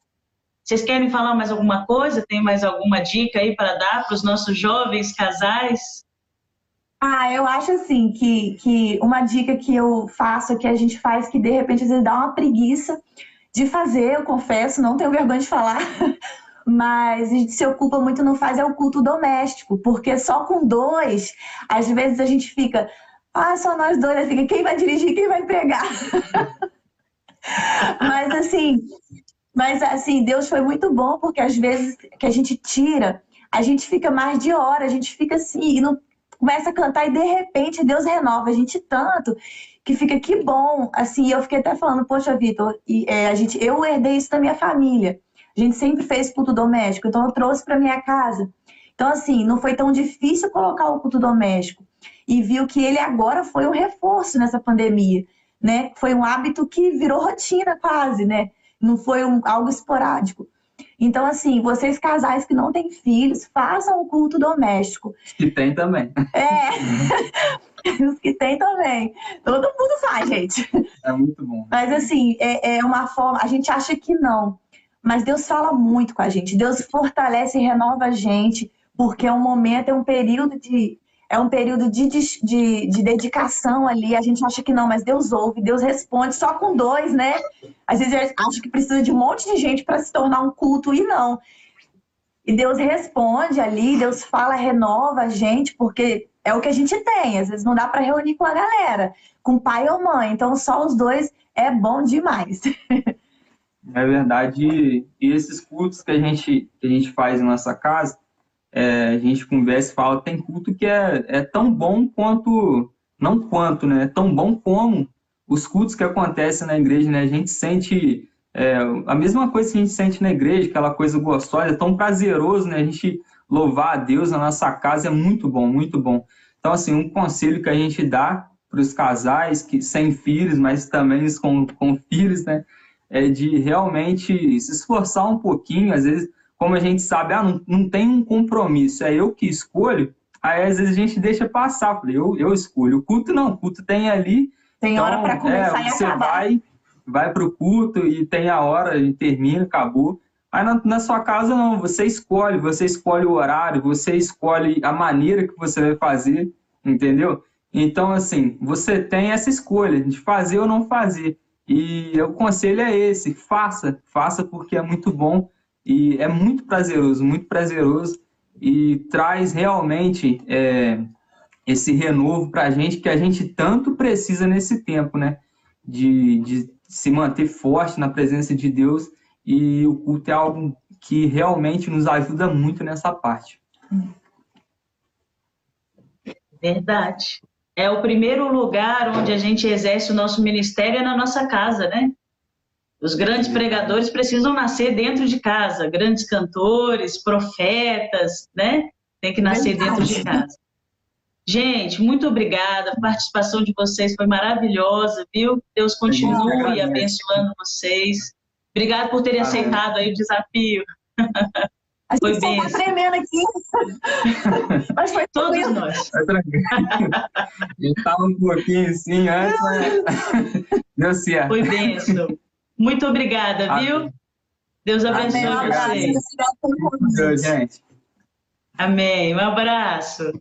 Vocês querem falar mais alguma coisa? Tem mais alguma dica aí para dar para os nossos jovens casais? Eu acho assim que uma dica que eu faço, que a gente faz, que de repente às vezes dá uma preguiça de fazer, eu confesso, não tenho vergonha de falar, mas a gente se ocupa muito, não faz, é o culto doméstico, porque só com 2, às vezes a gente fica, só nós 2, fica, quem vai dirigir, quem vai pregar? Mas assim, Deus foi muito bom, porque às vezes que a gente tira, a gente fica mais de hora, a gente fica assim, e não começa a cantar e de repente Deus renova a gente tanto que fica que bom. Assim, eu fiquei até falando, poxa, Vitor, eu herdei isso da minha família. A gente sempre fez culto doméstico, então eu trouxe para minha casa. Então, assim, não foi tão difícil colocar o culto doméstico. E viu que ele agora foi um reforço nessa pandemia, né? Foi um hábito que virou rotina quase, né? Não foi algo esporádico. Então, assim, vocês casais que não têm filhos, façam o culto doméstico. Os que tem também. Os que tem também. Todo mundo faz, gente. É muito bom. Mas, assim, é uma forma... A gente acha que não. Mas Deus fala muito com a gente. Deus fortalece e renova a gente, porque é um momento, é um período de dedicação ali. A gente acha que não, mas Deus ouve, Deus responde só com 2, né? Às vezes a gente acha que precisa de um monte de gente para se tornar um culto, e não. E Deus responde ali, Deus fala, renova a gente, porque é o que a gente tem. Às vezes não dá para reunir com a galera, com pai ou mãe. Então só os 2 é bom demais. É verdade. E esses cultos que a gente faz na nossa casa, a gente conversa e fala, tem culto que é tão bom quanto, não quanto, né? É tão bom como os cultos que acontecem na igreja, né? A gente sente a mesma coisa que a gente sente na igreja, aquela coisa gostosa, é tão prazeroso, né? A gente louvar a Deus na nossa casa é muito bom, muito bom. Então, assim, um conselho que a gente dá para os casais que sem filhos, mas também com filhos, né? É de realmente se esforçar um pouquinho, às vezes, como a gente sabe, não tem um compromisso, é eu que escolho, aí às vezes a gente deixa passar, eu escolho. O culto não, o culto tem ali. Tem então, hora para começar e acabar. Você vai para o culto e tem a hora, e termina, acabou. Aí na sua casa não, você escolhe o horário, você escolhe a maneira que você vai fazer, entendeu? Então, assim, você tem essa escolha de fazer ou não fazer. E o conselho é esse, faça porque é muito bom e é muito prazeroso e traz realmente esse renovo para a gente que a gente tanto precisa nesse tempo, né? De se manter forte na presença de Deus, e o culto é algo que realmente nos ajuda muito nessa parte. Verdade. É o primeiro lugar onde a gente exerce o nosso ministério, é na nossa casa, né? Os grandes pregadores precisam nascer dentro de casa, grandes cantores, profetas, né? Tem que nascer dentro de casa. Gente, muito obrigada, a participação de vocês foi maravilhosa, viu? Deus continue abençoando vocês. Obrigada por terem aceitado aí o desafio. A gente só tá tremendo aqui. Mas foi todos nós. A gente tava um pouquinho assim antes, mas deu certo. Foi bênção. Muito obrigada, viu? Deus abençoe vocês. Deus, gente. Amém. Um abraço.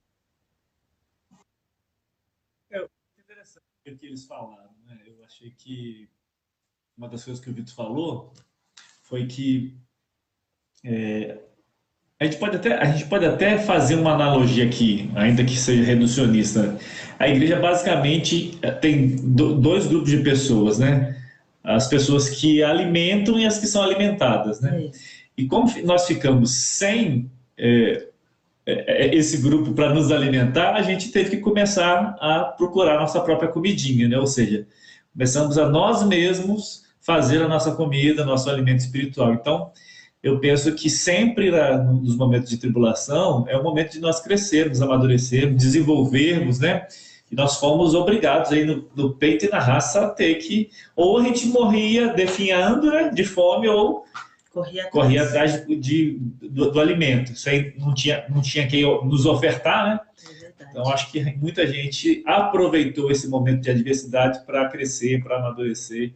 Interessante o que eles falaram, né? Eu achei que uma das coisas que o Vitor falou foi que a gente pode até fazer uma analogia aqui, ainda que seja reducionista. A igreja basicamente tem 2 grupos de pessoas, né? As pessoas que alimentam e as que são alimentadas, né? E como nós ficamos sem esse grupo para nos alimentar, a gente teve que começar a procurar a nossa própria comidinha, né? Ou seja, começamos a nós mesmos fazer a nossa comida, nosso alimento espiritual. Então, eu penso que sempre nos momentos de tribulação é o momento de nós crescermos, amadurecermos, desenvolvermos, né? E nós fomos obrigados aí no peito e na raça a ter que, ou a gente morria definhando, né, de fome, ou corria atrás do alimento. Isso aí não tinha quem nos ofertar, né? Então, acho que muita gente aproveitou esse momento de adversidade para crescer, para amadurecer.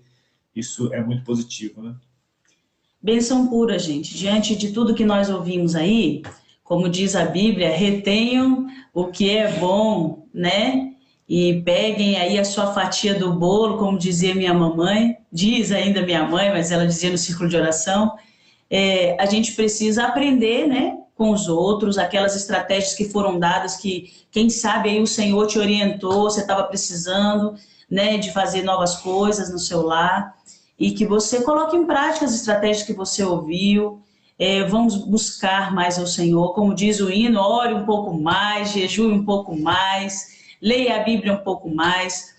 Isso é muito positivo, né? Bênção pura, gente. Diante de tudo que nós ouvimos aí, como diz a Bíblia, retenham o que é bom, né? E peguem aí a sua fatia do bolo, como dizia minha mamãe, diz ainda minha mãe, mas ela dizia no círculo de oração. A gente precisa aprender, né, com os outros, aquelas estratégias que foram dadas, que quem sabe aí o Senhor te orientou, você estava precisando, né, de fazer novas coisas no seu lar, e que você coloque em prática as estratégias que você ouviu. Vamos buscar mais ao Senhor, como diz o hino, ore um pouco mais, jejue um pouco mais, leia a Bíblia um pouco mais,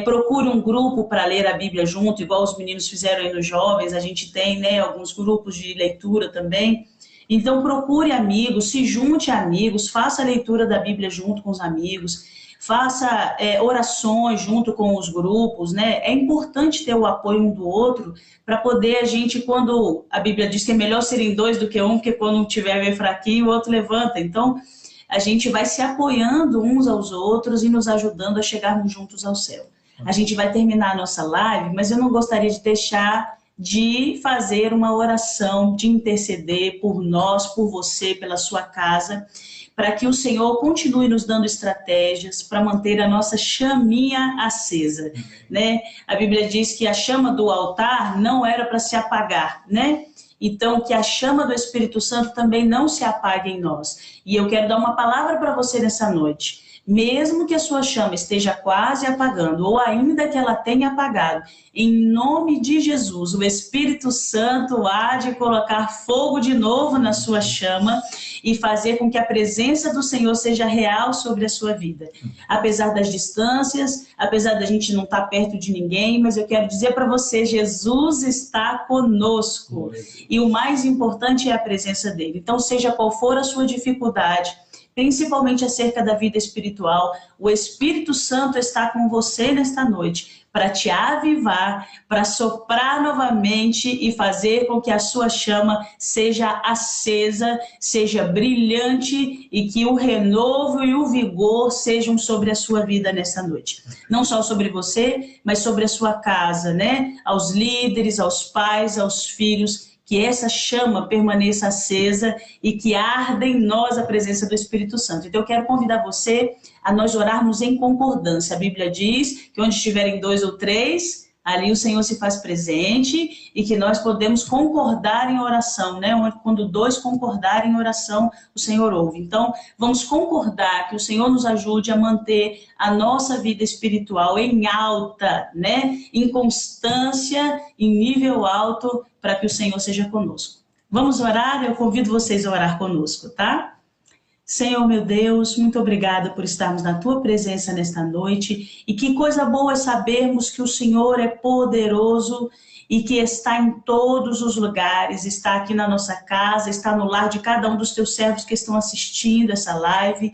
procure um grupo para ler a Bíblia junto, igual os meninos fizeram aí nos jovens, a gente tem, né, alguns grupos de leitura também. Então procure amigos, se junte a amigos, faça a leitura da Bíblia junto com os amigos, faça orações junto com os grupos, né? É importante ter o apoio um do outro para poder a gente, quando a Bíblia diz que é melhor serem dois do que um, porque quando um tiver meio fraquinho, o outro levanta. Então, a gente vai se apoiando uns aos outros e nos ajudando a chegarmos juntos ao céu. A gente vai terminar a nossa live, mas eu não gostaria de deixar de fazer uma oração, de interceder por nós, por você, pela sua casa, para que o Senhor continue nos dando estratégias para manter a nossa chaminha acesa, né? A Bíblia diz que a chama do altar não era para se apagar, né? Então, que a chama do Espírito Santo também não se apague em nós. E eu quero dar uma palavra para você nessa noite. Mesmo que a sua chama esteja quase apagando, ou ainda que ela tenha apagado, em nome de Jesus, o Espírito Santo há de colocar fogo de novo na sua chama e fazer com que a presença do Senhor seja real sobre a sua vida. Apesar das distâncias, apesar da gente não estar perto de ninguém, mas eu quero dizer para você, Jesus está conosco. E o mais importante é a presença dele. Então, seja qual for a sua dificuldade, principalmente acerca da vida espiritual, o Espírito Santo está com você nesta noite para te avivar, para soprar novamente e fazer com que a sua chama seja acesa, seja brilhante e que o renovo e o vigor sejam sobre a sua vida nessa noite. Não só sobre você, mas sobre a sua casa, né? Aos líderes, aos pais, aos filhos, que essa chama permaneça acesa e que arda em nós a presença do Espírito Santo. Então eu quero convidar você a nós orarmos em concordância. A Bíblia diz que onde estiverem 2 ou 3, ali o Senhor se faz presente e que nós podemos concordar em oração, né? Quando 2 concordarem em oração, o Senhor ouve. Então, vamos concordar que o Senhor nos ajude a manter a nossa vida espiritual em alta, né? Em constância, em nível alto, para que o Senhor seja conosco. Vamos orar? Eu convido vocês a orar conosco, tá? Senhor, meu Deus, muito obrigada por estarmos na Tua presença nesta noite. E que coisa boa é sabermos que o Senhor é poderoso e que está em todos os lugares, está aqui na nossa casa, está no lar de cada um dos Teus servos que estão assistindo essa live,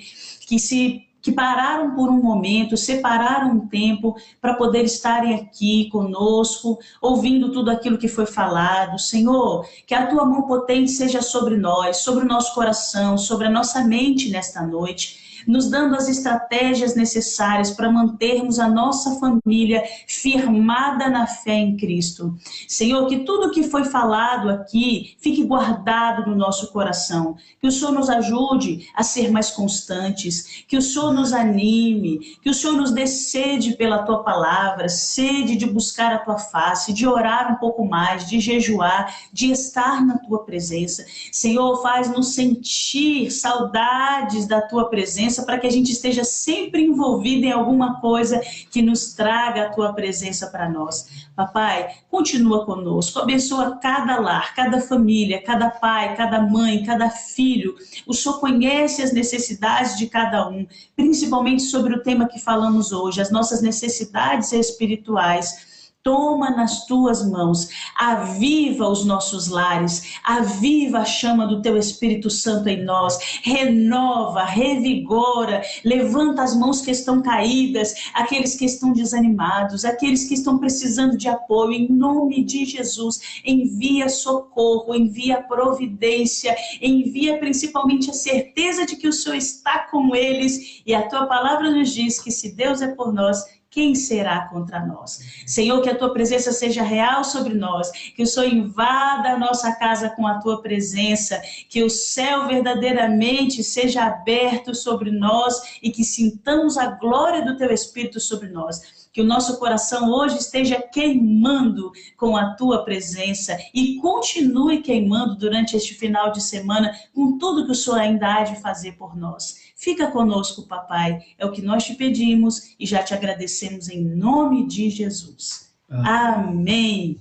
que pararam por um momento, separaram um tempo para poder estarem aqui conosco, ouvindo tudo aquilo que foi falado. Senhor, que a Tua mão potente seja sobre nós, sobre o nosso coração, sobre a nossa mente nesta noite, nos dando as estratégias necessárias para mantermos a nossa família firmada na fé em Cristo. Senhor, que tudo que foi falado aqui fique guardado no nosso coração, que o Senhor nos ajude a ser mais constantes, que o Senhor nos anime, que o Senhor nos dê sede pela Tua palavra, sede de buscar a Tua face, de orar um pouco mais, de jejuar, de estar na Tua presença. Senhor, faz-nos sentir saudades da Tua presença, para que a gente esteja sempre envolvido em alguma coisa que nos traga a Tua presença para nós. Papai, continua conosco, abençoa cada lar, cada família, cada pai, cada mãe, cada filho. O Senhor conhece as necessidades de cada um, principalmente sobre o tema que falamos hoje, as nossas necessidades espirituais. toma nas tuas mãos, aviva os nossos lares, aviva a chama do teu Espírito Santo em nós, renova, revigora, levanta as mãos que estão caídas, aqueles que estão desanimados, aqueles que estão precisando de apoio, em nome de Jesus, envia socorro, envia providência, envia principalmente a certeza de que o Senhor está com eles, e a tua palavra nos diz que se Deus é por nós, quem será contra nós? Senhor, que a tua presença seja real sobre nós, que o Senhor invada a nossa casa com a tua presença, que o céu verdadeiramente seja aberto sobre nós e que sintamos a glória do teu Espírito sobre nós. Que o nosso coração hoje esteja queimando com a tua presença e continue queimando durante este final de semana com tudo que o Senhor ainda há de fazer por nós. Fica conosco, papai, é o que nós te pedimos e já te agradecemos em nome de Jesus. Amém.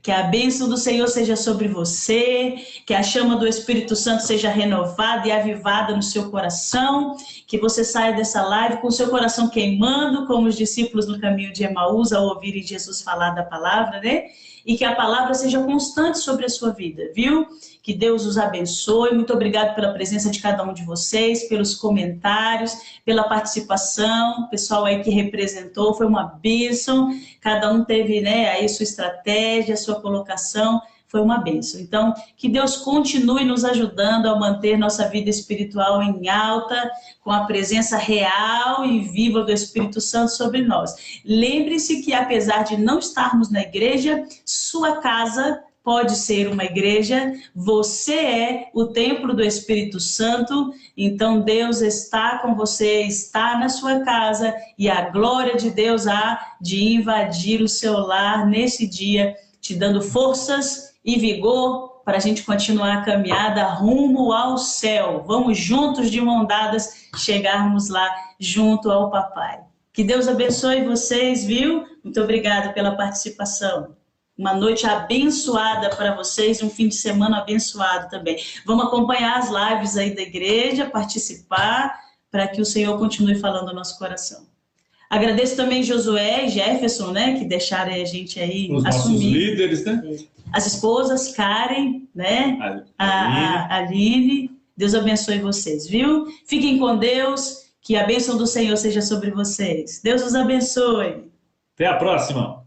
Que a bênção do Senhor seja sobre você, que a chama do Espírito Santo seja renovada e avivada no seu coração, que você saia dessa live com o seu coração queimando, como os discípulos no caminho de Emaús, ao ouvirem Jesus falar da palavra, né? E que a palavra seja constante sobre a sua vida, viu? Que Deus os abençoe. Muito obrigado pela presença de cada um de vocês, pelos comentários, pela participação. O pessoal aí que representou, foi uma bênção. Cada um teve, né, aí sua estratégia, sua colocação. Foi uma bênção. Então, que Deus continue nos ajudando a manter nossa vida espiritual em alta, com a presença real e viva do Espírito Santo sobre nós. Lembre-se que, apesar de não estarmos na igreja, sua casa pode ser uma igreja, você é o templo do Espírito Santo, então Deus está com você, está na sua casa, e a glória de Deus há de invadir o seu lar nesse dia, te dando forças e vigor para a gente continuar a caminhada rumo ao céu. Vamos juntos, de mãos dadas, chegarmos lá junto ao papai. Que Deus abençoe vocês, viu? Muito obrigada pela participação. Uma noite abençoada para vocês, um fim de semana abençoado também. Vamos acompanhar as lives aí da igreja, participar, para que o Senhor continue falando no nosso coração. Agradeço também Josué e Jefferson, né, que deixaram a gente aí os assumir. Nossos líderes, né? As esposas, Karen, né? A Aline. Deus abençoe vocês, viu? Fiquem com Deus, que a bênção do Senhor seja sobre vocês. Deus os abençoe. Até a próxima.